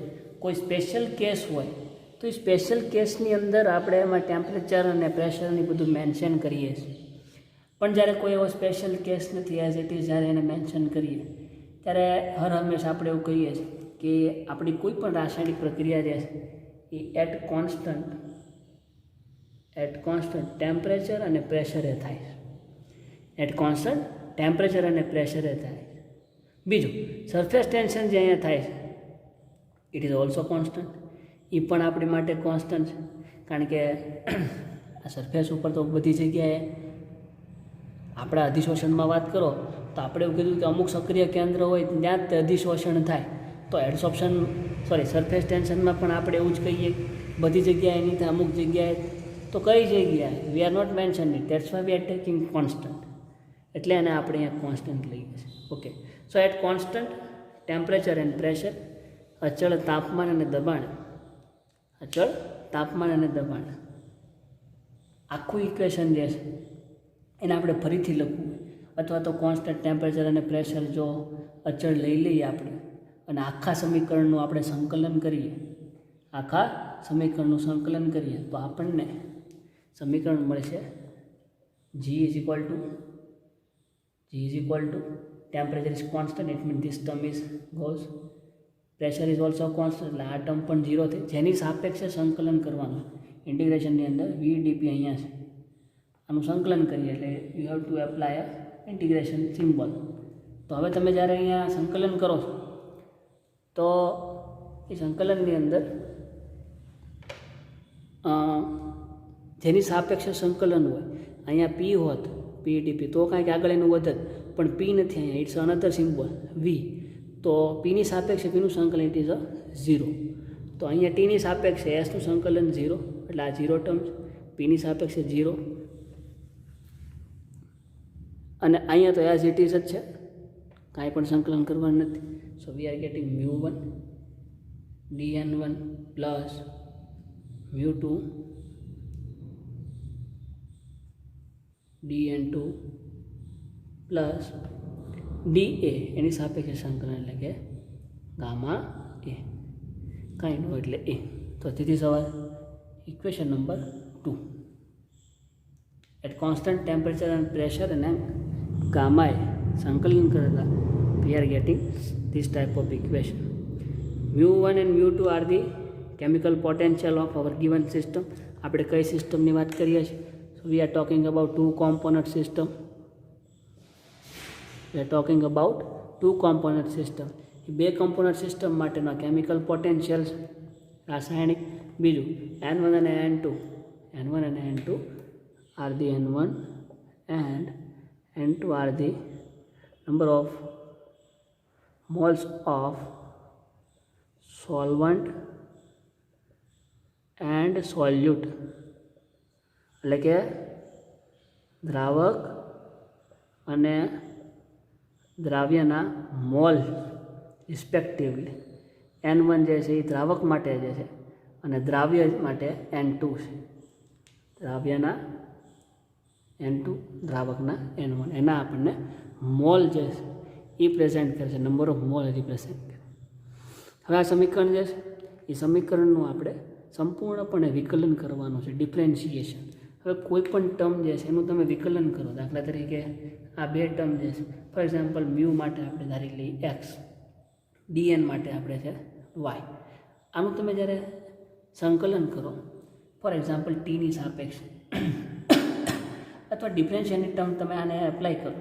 કોઈ સ્પેશિયલ કેસ હોય તો એ સ્પેશિયલ કેસની અંદર આપણે એમાં ટેમ્પરેચર અને પ્રેશરની બધું મેન્શન કરીએ છીએ. પણ જ્યારે કોઈ એવો સ્પેશિયલ કેસ નથી એઝ ઇટ ઇઝ જ્યારે એને મેન્શન કરીએ ત્યારે હર હંમેશા આપણે એવું કહીએ છીએ કે આપણી કોઈ પણ રાસાયણિક પ્રક્રિયા જે છે એ એટ કોન્સ્ટન્ટ ટેમ્પરેચર અને પ્રેશરે થાય છે. એટ કોન્સ્ટન્ટ ટેમ્પરેચર અને પ્રેશરે થાય. બીજું સરફેસ ટેન્શન જે અહીંયા થાય છે ઇટ ઇઝ ઓલ્સો કોન્સ્ટન્ટ. એ પણ આપણી માટે કોન્સ્ટન્ટ છે, કારણ કે આ સરફેસ ઉપર તો બધી જગ્યાએ આપણા અધિશોષણમાં વાત કરો તો આપણે એવું કીધું કે અમુક સક્રિય કેન્દ્ર હોય ત્યાં જ તે અધિશોષણ થાય. તો સરફેસ ટેન્શનમાં પણ આપણે એવું જ કહીએ બધી જગ્યાએ નહીં થાય, અમુક જગ્યાએ. તો કઈ જગ્યાએ we are not mention it, that's why we are taking constant. એટલે એને આપણે અહીંયા કોન્સ્ટન્ટ લઈએ છીએ. Okay, so at constant temperature and pressure, અચળ તાપમાન અને દબાણ, આખું ઇક્વેશન જે છે એને આપણે ફરીથી લખવું હોય અથવા તો કોન્સ્ટન્ટ ટેમ્પરેચર અને પ્રેશર જો અચળ લઈ લઈએ આપણે અને આખા સમીકરણનું આપણે સંકલન કરીએ તો આપણને સમીકરણ મળશે G is equal to temperature is constant, it means this term is goes, pressure is also constant, એટલે આ ટર્મ પણ 0 થાય. જેની સાપેક્ષે સંકલન કરવાનું ઇન્ટિગ્રેશનની અંદર VdP અહીંયા છે, આનું સંકલન કરીએ એટલે you have to apply a integration symbol. તો હવે તમે જ્યારે અહીંયા સંકલન કરો છો તો એ સંકલનની અંદર જેની સાપેક્ષે સંકલન હોય અહીંયા P હોત PdP તો કાંઈક આગળ એનું વધત, પણ P નથી અહીંયા, ઇટ્સ અનધર સિમ્બોલ V. તો Pની સાપેક્ષે Pનું સંકલન ઇટ ઇઝ અ 0. તો અહીંયા Tની સાપેક્ષે Sનું સંકલન 0, એટલે આ 0 ટર્મ છે. Pની સાપેક્ષે 0 અને અહીંયા તો એઝ ઇટ ઇઝ જ છે, કાંઈ પણ સંકલન કરવાનું નથી. So we are getting μ1 dN1 plus μ2 dN2 plus dA એની સાપેક્ષે સંકલન એટલે કે ગામા A, કાંઈ નો એટલે A. તો તેથી સવાલ equation number 2 at constant temperature and pressure અને ગામા A સંકલન કરેલા we are getting this type of equation. μ1 and μ2 are the chemical potential of our given system. આપણે કઈ સિસ્ટમની વાત કરીએ છીએ? So we are talking about two component system. બે કમ્પોનન્ટ સિસ્ટમ માટેનો કેમિકલ પોટેન્શિયલ રાસાયણિક. બીજું N1 અને N2 are the N1 and N2 are the number of moles of solvent and solute, એટલે કે દ્રાવક અને દ્રાવ્યના મોલ રિસ્પેક્ટિવલી. N1 જે છે એ દ્રાવક માટે જે છે અને દ્રાવ્ય માટે N2 છે. દ્રાવ્યના N2, દ્રાવકના N1, એના આપણને મોલ જે છે એ પ્રેઝન્ટ કરે છે, નંબર ઓફ મોલ રિપ્રેઝન્ટ કરે. હવે આ સમીકરણ જે છે એ સમીકરણનું આપણે સંપૂર્ણપણે વિકલન કરવાનું છે, ડિફરન્શિએશન. હવે કોઈ પણ ટર્મ જે છે એનું તમે વિકલન કરો. દાખલા તરીકે આ બે ટર્મ જે છે, ફોર એક્ઝામ્પલ મ્યુ માટે આપણે ધારી લઈએ x, dn માટે આપણે છે y. આનું તમે જ્યારે સંકલન કરો ફોર એક્ઝામ્પલ ટીની સાપેક્ષ અથવા ડિફરન્શિયલની ટર્મ તમે આને એપ્લાય કરો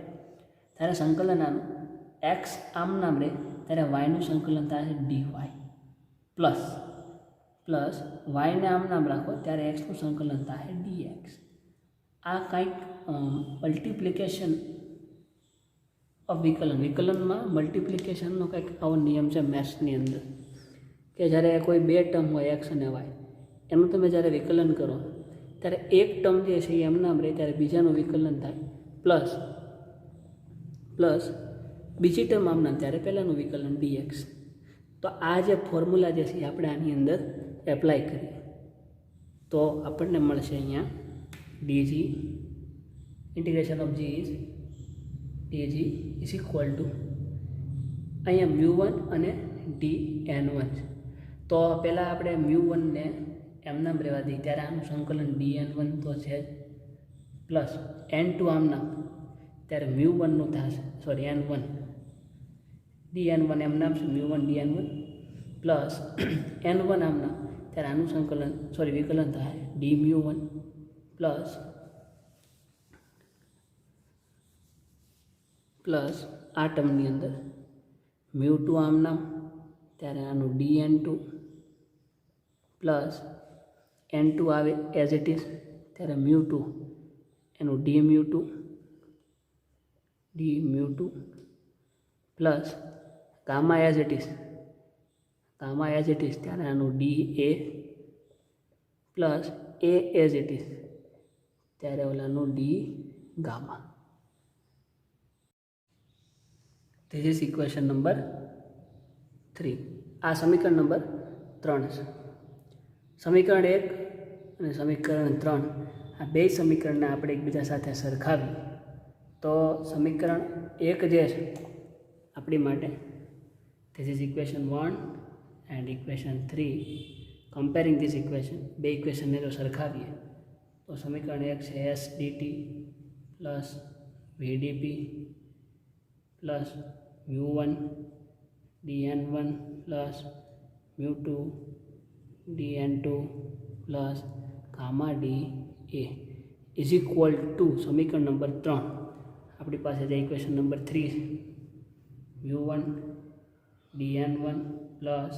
ત્યારે સંકલન આનું x આમ નામ રહે ત્યારે yનું સંકલન થાય છે dy પ્લસ yને આમ નામ રાખો ત્યારે xનું સંકલન થાય dx. આ કંઈક મલ્ટિપ્લિકેશન ઓફ વિકલનમાં મલ્ટિપ્લિકેશનનો કંઈક આવો નિયમ છે મેથ્સની અંદર કે જ્યારે કોઈ બે ટર્મ હોય x અને y એનું તમે જ્યારે વિકલન કરો ત્યારે એક ટર્મ જે છે એ એમ નામ રહે ત્યારે બીજાનું વિકલન થાય પ્લસ બીજી ટર્મ આમ નામ ત્યારે પહેલાંનું વિકલન dx. તો આ જે ફોર્મ્યુલા જે છે આપણે આની અંદર એપ્લાય કરીએ તો આપણને મળશે અહીંયા dg integration of g is dg is equal two અહીંયા μ1 અને dn1 છે. તો પહેલાં આપણે μ1 ને એમનામ રહેવા દઈએ, ત્યારે આનું સંકલન dn1 તો છે જ, પ્લસ n2 આમનામ, ત્યારે μ1નું થશે, સોરી n1 dn1 એમનામ છે, μ1 dn1 પ્લસ n1 આમનામ, ત્યારે આનું સંકલન સોરી વિકલન થાય dμ1 પ્લસ આ ટર્મની અંદર μ2 આમનામ, ત્યારે આનું dn2 પ્લસ n2 આવે એઝ ઇટ ઇઝ, ત્યારે μ2 એનું dμ2 plus gamma as it is, ત્યારે આનું da plus a as it is, ત્યારે ઓલાનું d gamma. This is equation number 3. આ સમીકરણ નંબર 3 છે. સમીકરણ 1 અને સમીકરણ 3 આ બે સમીકરણને આપણે એકબીજા સાથે સરખાવીએ તો સમીકરણ 1 જે છે આપણી માટે this is equation 1 and equation 3. Comparing this equation, બે ઇક્વેશનને જો સરખાવીએ તો સમીકરણ 1 છે s dt plus vdp plus μ1 dn1 plus μ2 dn2 plus gamma da is equal to સમીકરણ નંબર 3 આપણી પાસે જે ઇક્વેશન નંબર 3 છે μ1 dn1 પ્લસ,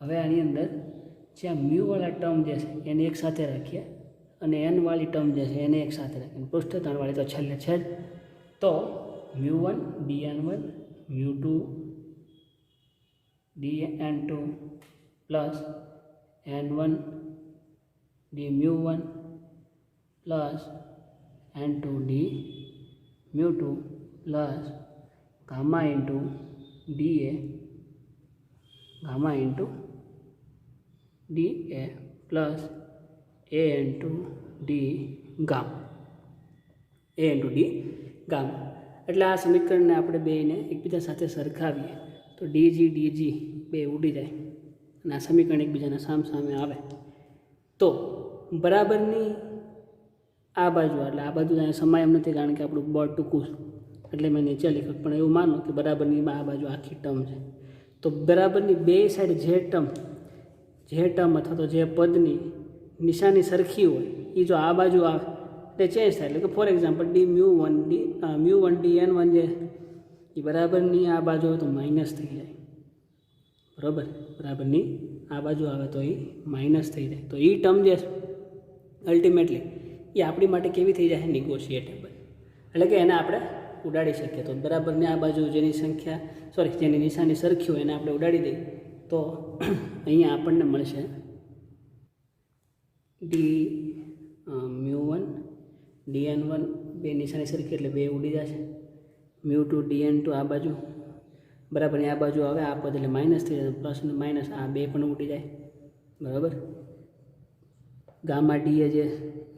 હવે આની અંદર જ્યાં મ્યુવાળા ટર્મ જે છે એને એક સાથે રાખીએ અને એનવાળી ટર્મ જે છે એને એક સાથે રાખીએ, પૃષ્ઠતાણવાળી તો છેલ્લે છે જ, તો μ1 dn1 μ2 dn2 plus n1 dμ1 plus n2 dμ2 plus gamma into da plus a into d gamma. એટલે આ સમીકરણને આપણે બેને એકબીજા સાથે સરખાવીએ તો dg બે ઉડી જાય અને આ સમીકરણ એકબીજાના સામે આવે તો બરાબરની આ બાજુ, એટલે આ બાજુ સમાય એમ નથી કારણ કે આપણું બોર્ડ ટૂંકું છે એટલે મેં નીચે લખ્યું, પણ એવું માનો કે બરાબરની આ બાજુ આખી ટર્મ છે તો બરાબરની બે સાઈડ જે ટર્મ અથવા તો જે પદની નિશાની સરખી હોય એ જો આ બાજુ આવે એટલે ચેન્જ થાય, એટલે કે ફોર એક્ઝામ્પલ μ1 dn1 જે એ બરાબરની આ બાજુ આવે તો માઇનસ થઈ જાય, બરાબર, બરાબરની આ બાજુ આવે તો એ માઇનસ થઈ જાય, તો એ ટર્મ જે છે અલ્ટિમેટલી એ આપણી માટે કેવી થઈ જાય, નિગોશિએટેબલ, એટલે કે એને આપણે ઉડાડી શકીએ. તો બરાબરની આ બાજુ જેની નિશાની સરખી હોય એને આપણે ઉડાડી દઈએ તો અહીંયા આપણને મળશે μ1 dn1 બે નિશાની સરખી એટલે બે ઉડી જશે, μ2 dn2 આ બાજુ બરાબરની આ બાજુ આવે આ પદ એટલે માઇનસ થઈ જાય, પ્લસ અને માઇનસ આ બે પણ ઉડી જાય, બરાબર. ગામા ડીએ જે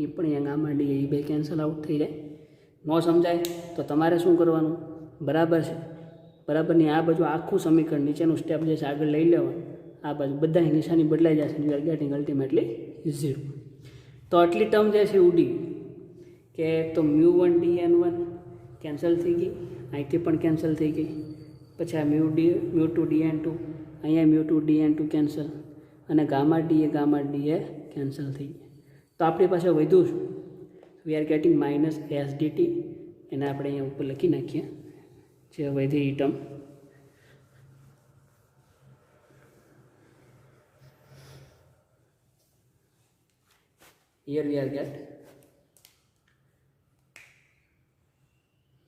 એ પણ અહીંયા ગામા ડીએ એ બે કેન્સલ આઉટ થઈ જાય. ન સમજાય તો તમારે શું કરવાનું, બરાબર છે, બરાબરની આ બાજુ આખું સમીકરણ નીચેનું સ્ટેપ જે છે આગળ લઈ લેવાનું, આ બાજુ બધાની નિશાની બદલાઈ જશે, યુ આર ગેટિંગ અલ્ટિમેટલી 0. તો આટલી ટર્મ જે છે ઉડી કે તો μ1 dn1 કેન્સલ થઈ ગઈ, અહીંથી પણ કેન્સલ થઈ ગઈ, પછી આ μ2 dn2 અહીંયા μ2 dn2 કેન્સલ અને ગામા ડીએ કેન્સલ થઈ ગયા. તો આપણી પાસે વધ્યું શું, વી are gating minus S DT, એને આપણે અહીંયા ઉપર લખી નાખીએ જે વધી એ term. Here we are get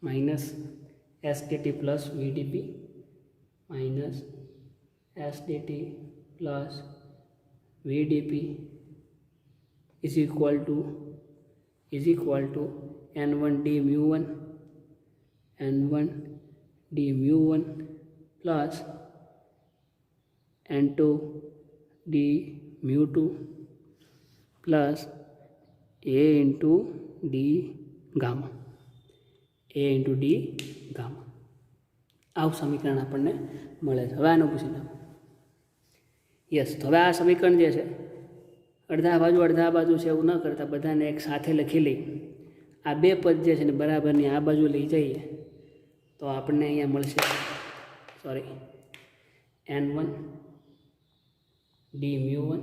minus SDT plus VDP minus SDT plus VDP is equal to N1 d mu1 plus N2 d mu2 plus a into d gamma આવું સમીકરણ આપણને મળે છે. હવે આનું પૂછી નાખો યસ, તો હવે આ સમીકરણ જે છે અડધા બાજુ છે એવું ન કરતાં બધાને એક સાથે લખી લઈ. આ બે પદ જે છે ને બરાબરની આ બાજુ લઈ જઈએ તો આપણને અહીંયા મળશે n1 d mu1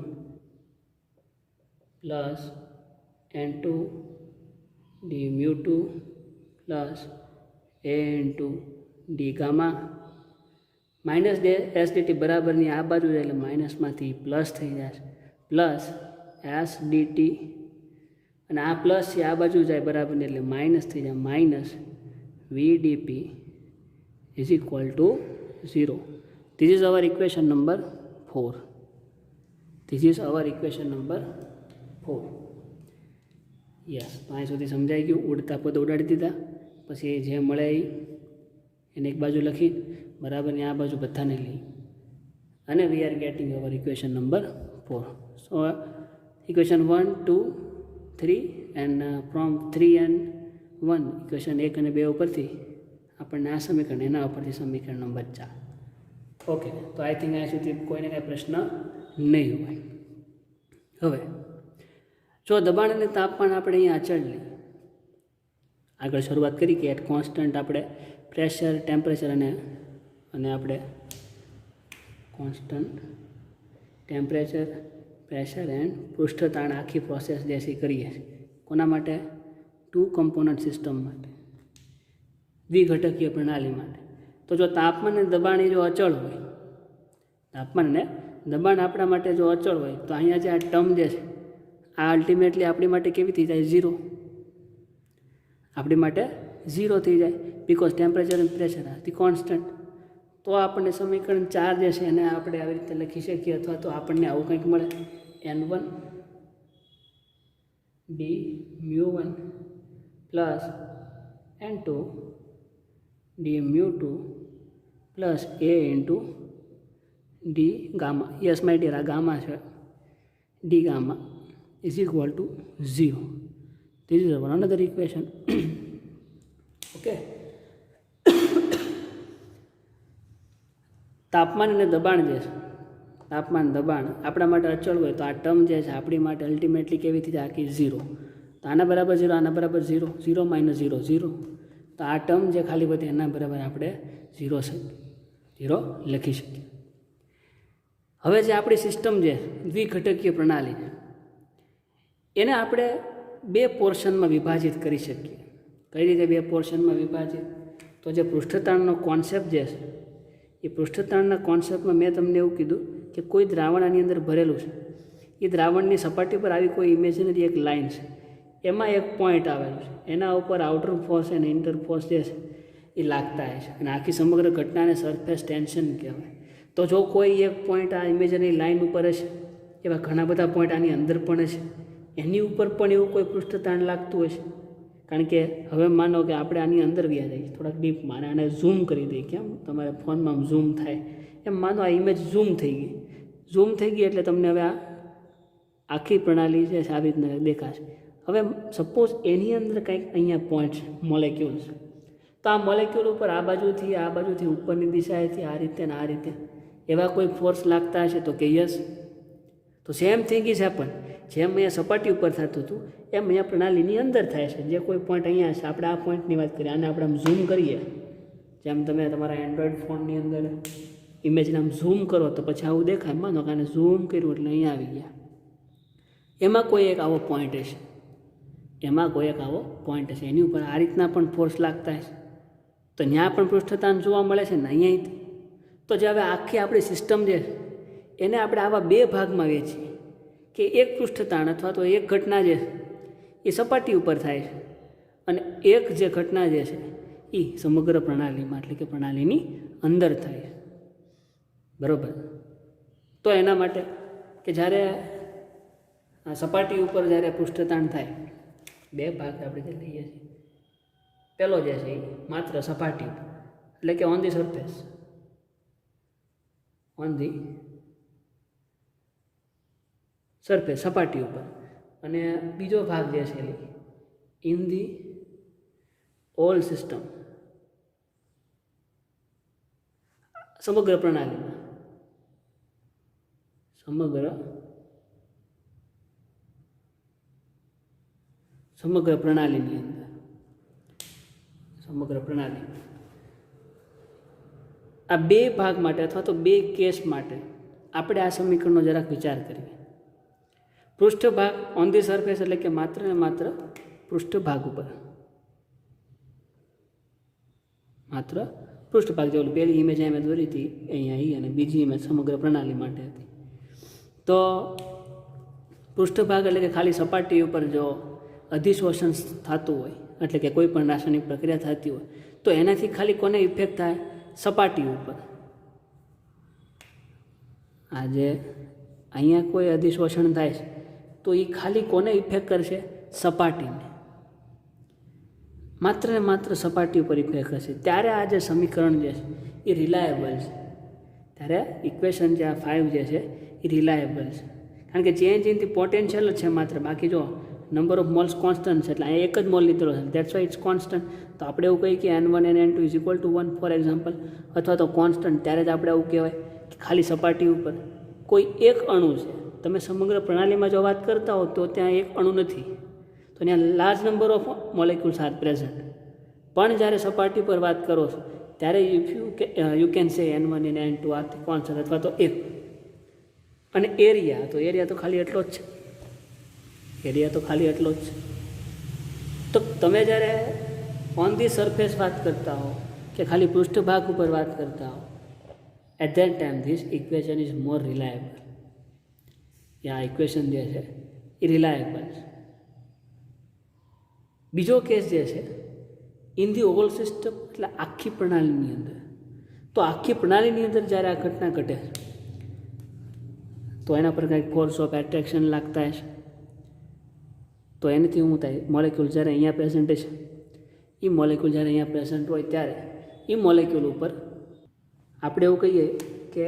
plus n2 d mu2 plus a into D gamma minus S DT બરાબરની આ બાજુ જાય એટલે માઇનસમાંથી પ્લસ થઈ જશે પ્લસ એસ ડીટી અને આ પ્લસ છે આ બાજુ જાય બરાબરની એટલે માઇનસ થઈ જાય minus VDP is equal to 0. This is our equation number 4. Yes, તો અહીં સુધી સમજાઈ ગયું. ઉડતા પદ ઉડાડી દીધા, પછી જે મળે એને એક બાજુ લખી બરાબરની આ બાજુ બધાને લઈ અને we are getting our equation number 4. So equation 1, 2, 3 and from 3 and 1 equation 1 અને 2 ઉપરથી આપણને આ સમીકરણ એના ઉપરથી સમીકરણ નંબર 4. ઓકે, તો આઈ થિંક અહીંયા સુધી કોઈને કાંઈ પ્રશ્ન નહીં હોય. હવે જો દબાણ અને તાપમાન આપણે અહીંયા અચળ લઈએ, આગળ શરૂઆત કરી કે એટ કોન્સ્ટન્ટ આપણે પ્રેશર, ટેમ્પરેચર અને આપણે કોન્સ્ટન્ટ ટેમ્પરેચર, પ્રેશર એન્ડ પૃષ્ઠતાણ આખી પ્રોસેસ જે છે કરીએ છીએ. કોના માટે? 2 કમ્પોનન્ટ સિસ્ટમ માટે, દ્વિઘટકીય પ્રણાલી માટે. તો જો તાપમાન અને દબાણ જો અચળ હોય, તાપમાન અને દબાણ આપણા માટે જો અચળ હોય તો અહીંયા જે આ ટર્મ જે છે આ અલ્ટિમેટલી આપણી માટે કેવી થઈ જાય? 0. આપણી માટે 0 થઈ જાય because temperature and pressure are the constant. તો આપણને સમીકરણ 4 જે છે એને આપણે આવી રીતે લખી શકીએ, અથવા તો આપણને આવું કંઈક મળે n1 d mu1 plus n2 d mu2 plus a into D gamma. Yes my dear, આ ગામા છે, D gamma is equal to 0. This is our another equation. Okay, તાપમાન અને દબાણ જે છે, તાપમાન દબાણ આપણા માટે અચળ હોય તો આ ટર્મ જે છે આપણી માટે અલ્ટિમેટલી કેવી થઈ જાય? આખી 0. તો આના બરાબર 0, આના બરાબર 0, 0 માઇનસ 0 0. તો આ ટર્મ જે ખાલી વધે એના બરાબર આપણે 0 લખી શકીએ. હવે જે આપણી સિસ્ટમ છે દ્વિઘટકીય પ્રણાલી, એને આપણે 2 પોર્શનમાં વિભાજિત કરી શકીએ. કઈ રીતે 2 પોર્શનમાં વિભાજિત? તો જે પૃષ્ઠતાણનો કોન્સેપ્ટ જે છે એ પૃષ્ઠતાણના કોન્સેપ્ટમાં મેં તમને એવું કીધું કે કોઈ દ્રાવણ આની અંદર ભરેલું છે, એ દ્રાવણની સપાટી પર આવી કોઈ ઇમેજિનરી એક લાઇન છે, એમાં એક પોઈન્ટ આવેલું છે, એના ઉપર આઉટર ફોર્સ અને ઇન્ટર ફોર્સ જે છે એ લાગતા હોય છે અને આખી સમગ્ર ઘટનાને સરફેસ ટેન્શન કહેવાય. તો જો કોઈ એક પોઈન્ટ આ ઇમેજનરી લાઇન ઉપર હશે, એવા ઘણા બધા પોઈન્ટ આની અંદર પણ હશે, એની ઉપર પણ એવું કોઈ પૃષ્ઠતાણ લાગતું હશે. કારણ કે હવે માનો કે આપણે આની અંદર વ્યા જઈએ થોડાક ડીપમાં, આને ઝૂમ કરી દઈએ, કેમ તમારે ફોનમાં ઝૂમ થાય એમ માનો આ ઇમેજ ઝૂમ થઈ ગઈ એટલે તમને હવે આ આખી પ્રણાલી જે છે આવી રીતના દેખાશે. હવે સપોઝ એની અંદર કંઈક અહીંયા પોઈન્ટ છે, મોલેક્યુલ્સ, તો આ મોલેક્યુલ ઉપર આ બાજુથી ઉપરની દિશાએથી આ રીતે ને આ રીતે એવા કોઈ ફોર્સ લાગતા હશે તો કે યસ. તો સેમ થિંગ ઇઝ હેપન, જેમ અહીંયા સપાટી ઉપર થતું હતું એમ અહીંયા પ્રણાલીની અંદર થાય છે. જે કોઈ પોઈન્ટ અહીંયા છે, આપણે આ પોઈન્ટની વાત કરીએ, આને આપણે આમ ઝૂમ કરીએ, જેમ તમે તમારા એન્ડ્રોઈડ ફોનની અંદર ઇમેજને આમ ઝૂમ કરો તો પછી આવું દેખાય. માનો કે આને ઝૂમ કર્યું એટલે અહીંયા આવી ગયા, એમાં કોઈ એક આવો પોઈન્ટ હશે, એની ઉપર આ રીતના પણ ફોર્સ લાગતા હશે, તો ત્યાં પણ પૃષ્ઠતાણ જોવા મળે છે ને અહીંયા. તો જે હવે આખી આપણી સિસ્ટમ જે છે એને આપણે આવા 2 ભાગમાં વેચીએ કે એક પૃષ્ઠતાણ અથવા તો એક ઘટના જે એ સપાટી ઉપર થાય છે અને એક જે ઘટના જે છે એ સમગ્ર પ્રણાલીમાં એટલે કે પ્રણાલીની અંદર થાય છે. બરાબર? તો એના માટે કે જ્યારે સપાટી ઉપર જ્યારે પૃષ્ઠતાણ થાય, 2 ભાગ આપણે જે લઈએ છીએ, પહેલો જે છે એ માત્ર સપાટી ઉપર એટલે કે ઓન ધી સરફેસ, સપાટી ઉપર, અને બીજો ભાગ જે છે ઇન ધી ઓલ સિસ્ટમ, સમગ્ર પ્રણાલીમાં સમગ્ર પ્રણાલીની અંદર આ બે ભાગ માટે અથવા તો બે કેસ માટે આપણે આ સમીકરણનો જરાક વિચાર કરીએ. પૃષ્ઠભાગ ઓન ધી સરફેસ એટલે કે માત્ર ને માત્ર પૃષ્ઠભાગ ઉપર, માત્ર પૃષ્ઠભાગ જેવું. પહેલી ઇમેજ મેં દોરી હતી અહીંયા અને બીજી ઇમેજ સમગ્ર પ્રણાલી માટે હતી. તો પૃષ્ઠભાગ એટલે કે ખાલી સપાટી ઉપર જો અધિશોષણ થતું હોય એટલે કે કોઈ પણ રાસાયણિક પ્રક્રિયા થતી હોય તો એનાથી ખાલી કોને ઇફેક્ટ થાય? સપાટી ઉપર. આજે અહીંયા કોઈ અધિશોષણ થાય છે તો એ ખાલી કોને ઇફેક્ટ કરશે? સપાટીને, માત્ર ને માત્ર સપાટી ઉપર ઇફેક્ટ કરશે. ત્યારે આ જે સમીકરણ જે છે એ રિલાયેબલ છે. ત્યારે ઇક્વેશન જે આ 5 જે છે એ રિલાયેબલ છે, કારણ કે ચેન્જ ઇન ધી પોટેન્શિયલ જ છે માત્ર. બાકી જો નંબર ઓફ મોલ્સ કોન્સ્ટન્ટ છે એટલે અહીંયા એક જ મોલ લીધેલો છે, દેટ્સ વાય ઇટ્સ કોન્સ્ટન્ટ. તો આપણે એવું કહીએ કે N1 અને N2 is equal two 1 for example, અથવા તો કોન્સ્ટન્ટ. ત્યારે જ આપણે એવું કહેવાય કે ખાલી સપાટી ઉપર કોઈ એક અણુ છે. તમે સમગ્ર પ્રણાલીમાં જો વાત કરતા હો તો ત્યાં એક અણુ નથી, તો ત્યાં large number of molecules are present. પણ જ્યારે સપાટી પર વાત કરો છો ત્યારે યુ કેન સે N1 અને N2 આર કોન્સ્ટન્ટ અથવા તો એક. અને એરિયા તો ખાલી એટલો જ છે. તો તમે જ્યારે ઓન ધી સરફેસ વાત કરતા હો કે ખાલી પૃષ્ઠભાગ ઉપર વાત કરતા હો, at that time this equation is more reliable. આ ઇક્વેશન જે છે એ રિલાયેબલ છે. બીજો કેસ જે છે ઇન ધી હોલ સિસ્ટમ એટલે આખી પ્રણાલીની અંદર. તો આખી પ્રણાલીની અંદર જ્યારે આ ઘટના ઘટે તો એના પર કંઈક ફોર્સ ઓફ એટ્રેક્શન લાગતા હશે. તો એનાથી શું થાય? મોલેક્યુલ જ્યારે અહીંયા પ્રેઝન્ટ છે, એ મોલેક્યુલ જ્યારે અહીંયા પ્રેઝન્ટ હોય ત્યારે એ મોલેક્યુલ ઉપર આપણે એવું કહીએ કે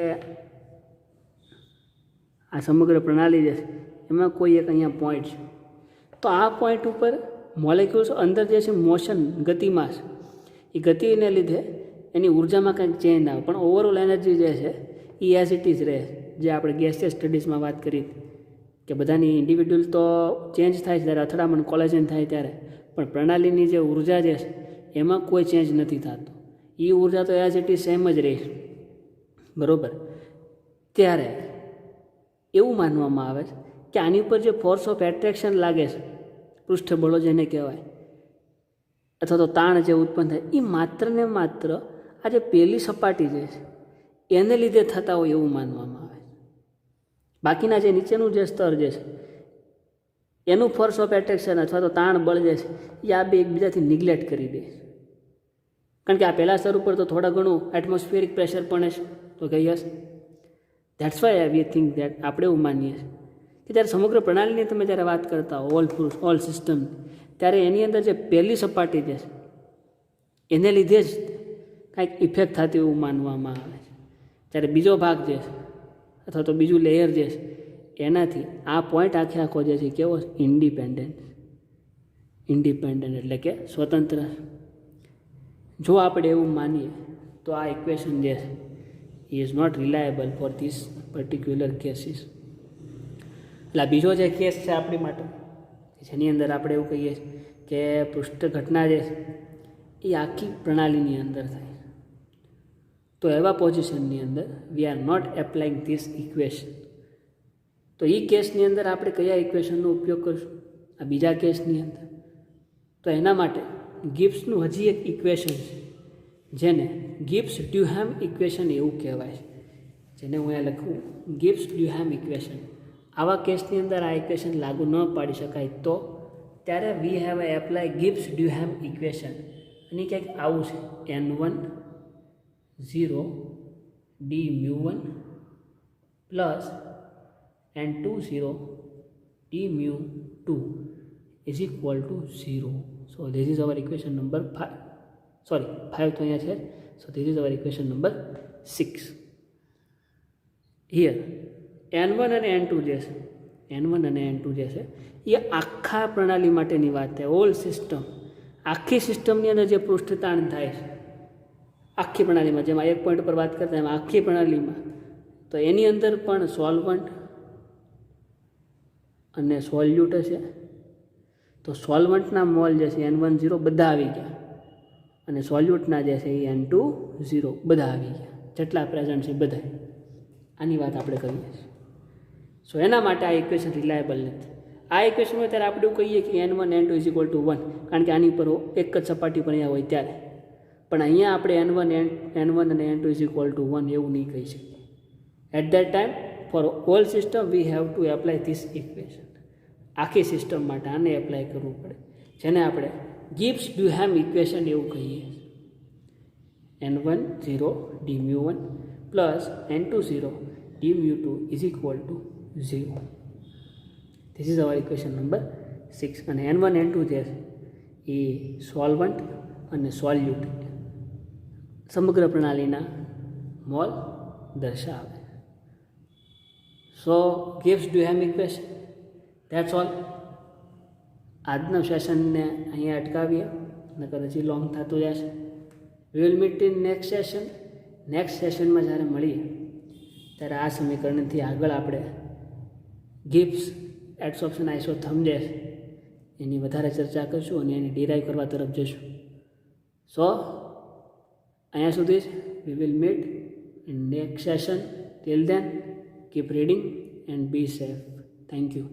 આ સમગ્ર પ્રણાલી જે છે એમાં કોઈ એક અહીંયા પોઈન્ટ છે. તો આ પોઈન્ટ ઉપર મોલેક્યુલ્સ અંદર જે છે મોશન, ગતિમાં છે. એ ગતિને લીધે એની ઉર્જામાં કંઈક ચેન્જ આવે, પણ ઓવરઓલ એનર્જી જે છે એ એઝ ઇટ ઇઝ રહે. જે આપણે ગેસિયસ સ્ટડીઝમાં વાત કરી કે બધાની ઇન્ડિવિડ્યુઅલ તો ચેન્જ થાય છે જ્યારે અથડામણ કોલેજન થાય ત્યારે, પણ પ્રણાલીની જે ઉર્જા જે છે એમાં કોઈ ચેન્જ નથી થતો. એ ઉર્જા તો એઝ ઇટ ઇઝ સેમ જ રહે, બરાબર. ત્યારે એવું માનવામાં આવે છે કે આની ઉપર જે ફોર્સ ઓફ એટ્રેક્શન લાગે છે, પૃષ્ઠબળો જેને કહેવાય, અથવા તો તાણ જે ઉત્પન્ન થાય, એ માત્ર ને માત્ર આ જે પહેલી સપાટી જે છે એને લીધે થતા હોય એવું માનવામાં આવે છે. બાકીના જે નીચેનું જે સ્તર જે છે એનું ફોર્સ ઓફ એટ્રેક્શન અથવા તો તાણ બળ જે છે એ આ બે એકબીજાથી નિગ્લેક્ટ કરી દે છે. કારણ કે આ પહેલા સ્તર ઉપર તો થોડા ઘણું એટમોસ્ફિયરિક પ્રેશર પણ છે, તો કે yes, that's why we think that, આપણે એવું માનીએ છીએ કે જ્યારે સમગ્ર પ્રણાલીની તમે જ્યારે વાત કરતા હો ઓલ સિસ્ટમ, ત્યારે એની અંદર જે પહેલી સપાટી જે છે એને લીધે જ કાંઈક ઇફેક્ટ થતી એવું માનવામાં આવે છે. જ્યારે બીજો ભાગ જે છે અથવા તો બીજું લેયર જે છે એનાથી આ પોઈન્ટ આખો જે છે કેવો? ઇન્ડિપેન્ડન્ટ એટલે કે સ્વતંત્ર. જો આપણે એવું માનીએ તો આ ઇક્વેશન જે છે is not reliable for this particular cases. એટલે બીજો જે કેસ છે આપણી માટે, જેની અંદર આપણે એવું કહીએ કે પૃષ્ઠ ઘટના જે છે એ આખી પ્રણાલીની અંદર થાય, તો એવા પોઝિશનની અંદર we are not applying this equation. તો એ કેસની અંદર આપણે કયા ઇક્વેશનનો ઉપયોગ કરશું? આ બીજા કેસની અંદર. તો એના માટે ગિબ્સનું હજી એક ઇક્વેશન છે જેને ગિબ્સ ડ્યુહેમ ઇક્વેશન એવું કહેવાય છે, જેને હું અહીંયા લખું ગિબ્સ ડ્યુહેમ ઇક્વેશન. આવા કેસની અંદર આ ઇક્વેશન લાગુ ન પાડી શકાય તો ત્યારે we have apply Gibbs Duhem equation. અને કંઈક આવું છે, N1 0 d μ1 plus N2 0 d μ2 is equal to 0. So this is our equation number 5. Sorry, 5 તો અહીંયા છે. So this is our equation number 6. Here N1 અને N2 જે છે એ આખા પ્રણાલી માટેની વાત થાય. ઓલ સિસ્ટમ, આખી સિસ્ટમની અંદર જે પૃષ્ઠતાણ થાય છે આખી પ્રણાલીમાં, જેમાં એક પોઈન્ટ પર વાત કરતા એમાં આખી પ્રણાલીમાં, તો એની અંદર પણ સોલ્વન્ટ અને સોલ્યુટ હશે તો સોલ્વન્ટના મોલ જે છે N10 બધા આવી ગયા અને સોલ્યુટના જે છે એ N20 બધા આવી ગયા, જેટલા પ્રેઝન્ટ છે બધા. આની વાત આપણે કરીએ છીએ. સો એના માટે આ ઇક્વેશન રિલાયેબલ નથી. આ ઇક્વેશનમાં ત્યારે આપણે એવું કહીએ કે N1 N2 = 1, કારણ કે આની પર એક જ સપાટી પર અહીંયા હોય ત્યારે. પણ અહીંયા આપણે N1 અને N2 = 1 એવું નહીં કહી શકીએ. At that time for all system we have to apply this equation. આખી સિસ્ટમ માટે આને એપ્લાય કરવું પડે, જેને આપણે ગિબ્સ ડ્યુહેમ ઇક્વેશન એવું કહીએ. N10 dμ1 plus N20 dμ2 = 0. This is our equation number 6. અને N1 N2 જે છે એ સોલ્વન્ટ અને સોલ્યુટ સમગ્ર પ્રણાલીના મોલ દર્શાવે. સો Gibbs Duhem equation. That's all. આજના સેશનને અહીંયા અટકાવીએ, નકર હજી લોંગ થતું જશે. વી will meet in next session. Next સેશનમાં જ્યારે મળીએ ત્યારે આ સમીકરણથી આગળ આપણે ગિબ્સ એડસોર્પ્શન આઇસોથર્મસ એની વધારે ચર્ચા કરીશું અને એને ડિરાઈવ કરવા તરફ જઈશું. સો અહીંયા સુધી જ. We will meet in next session. Till then keep reading and be safe. Thank you.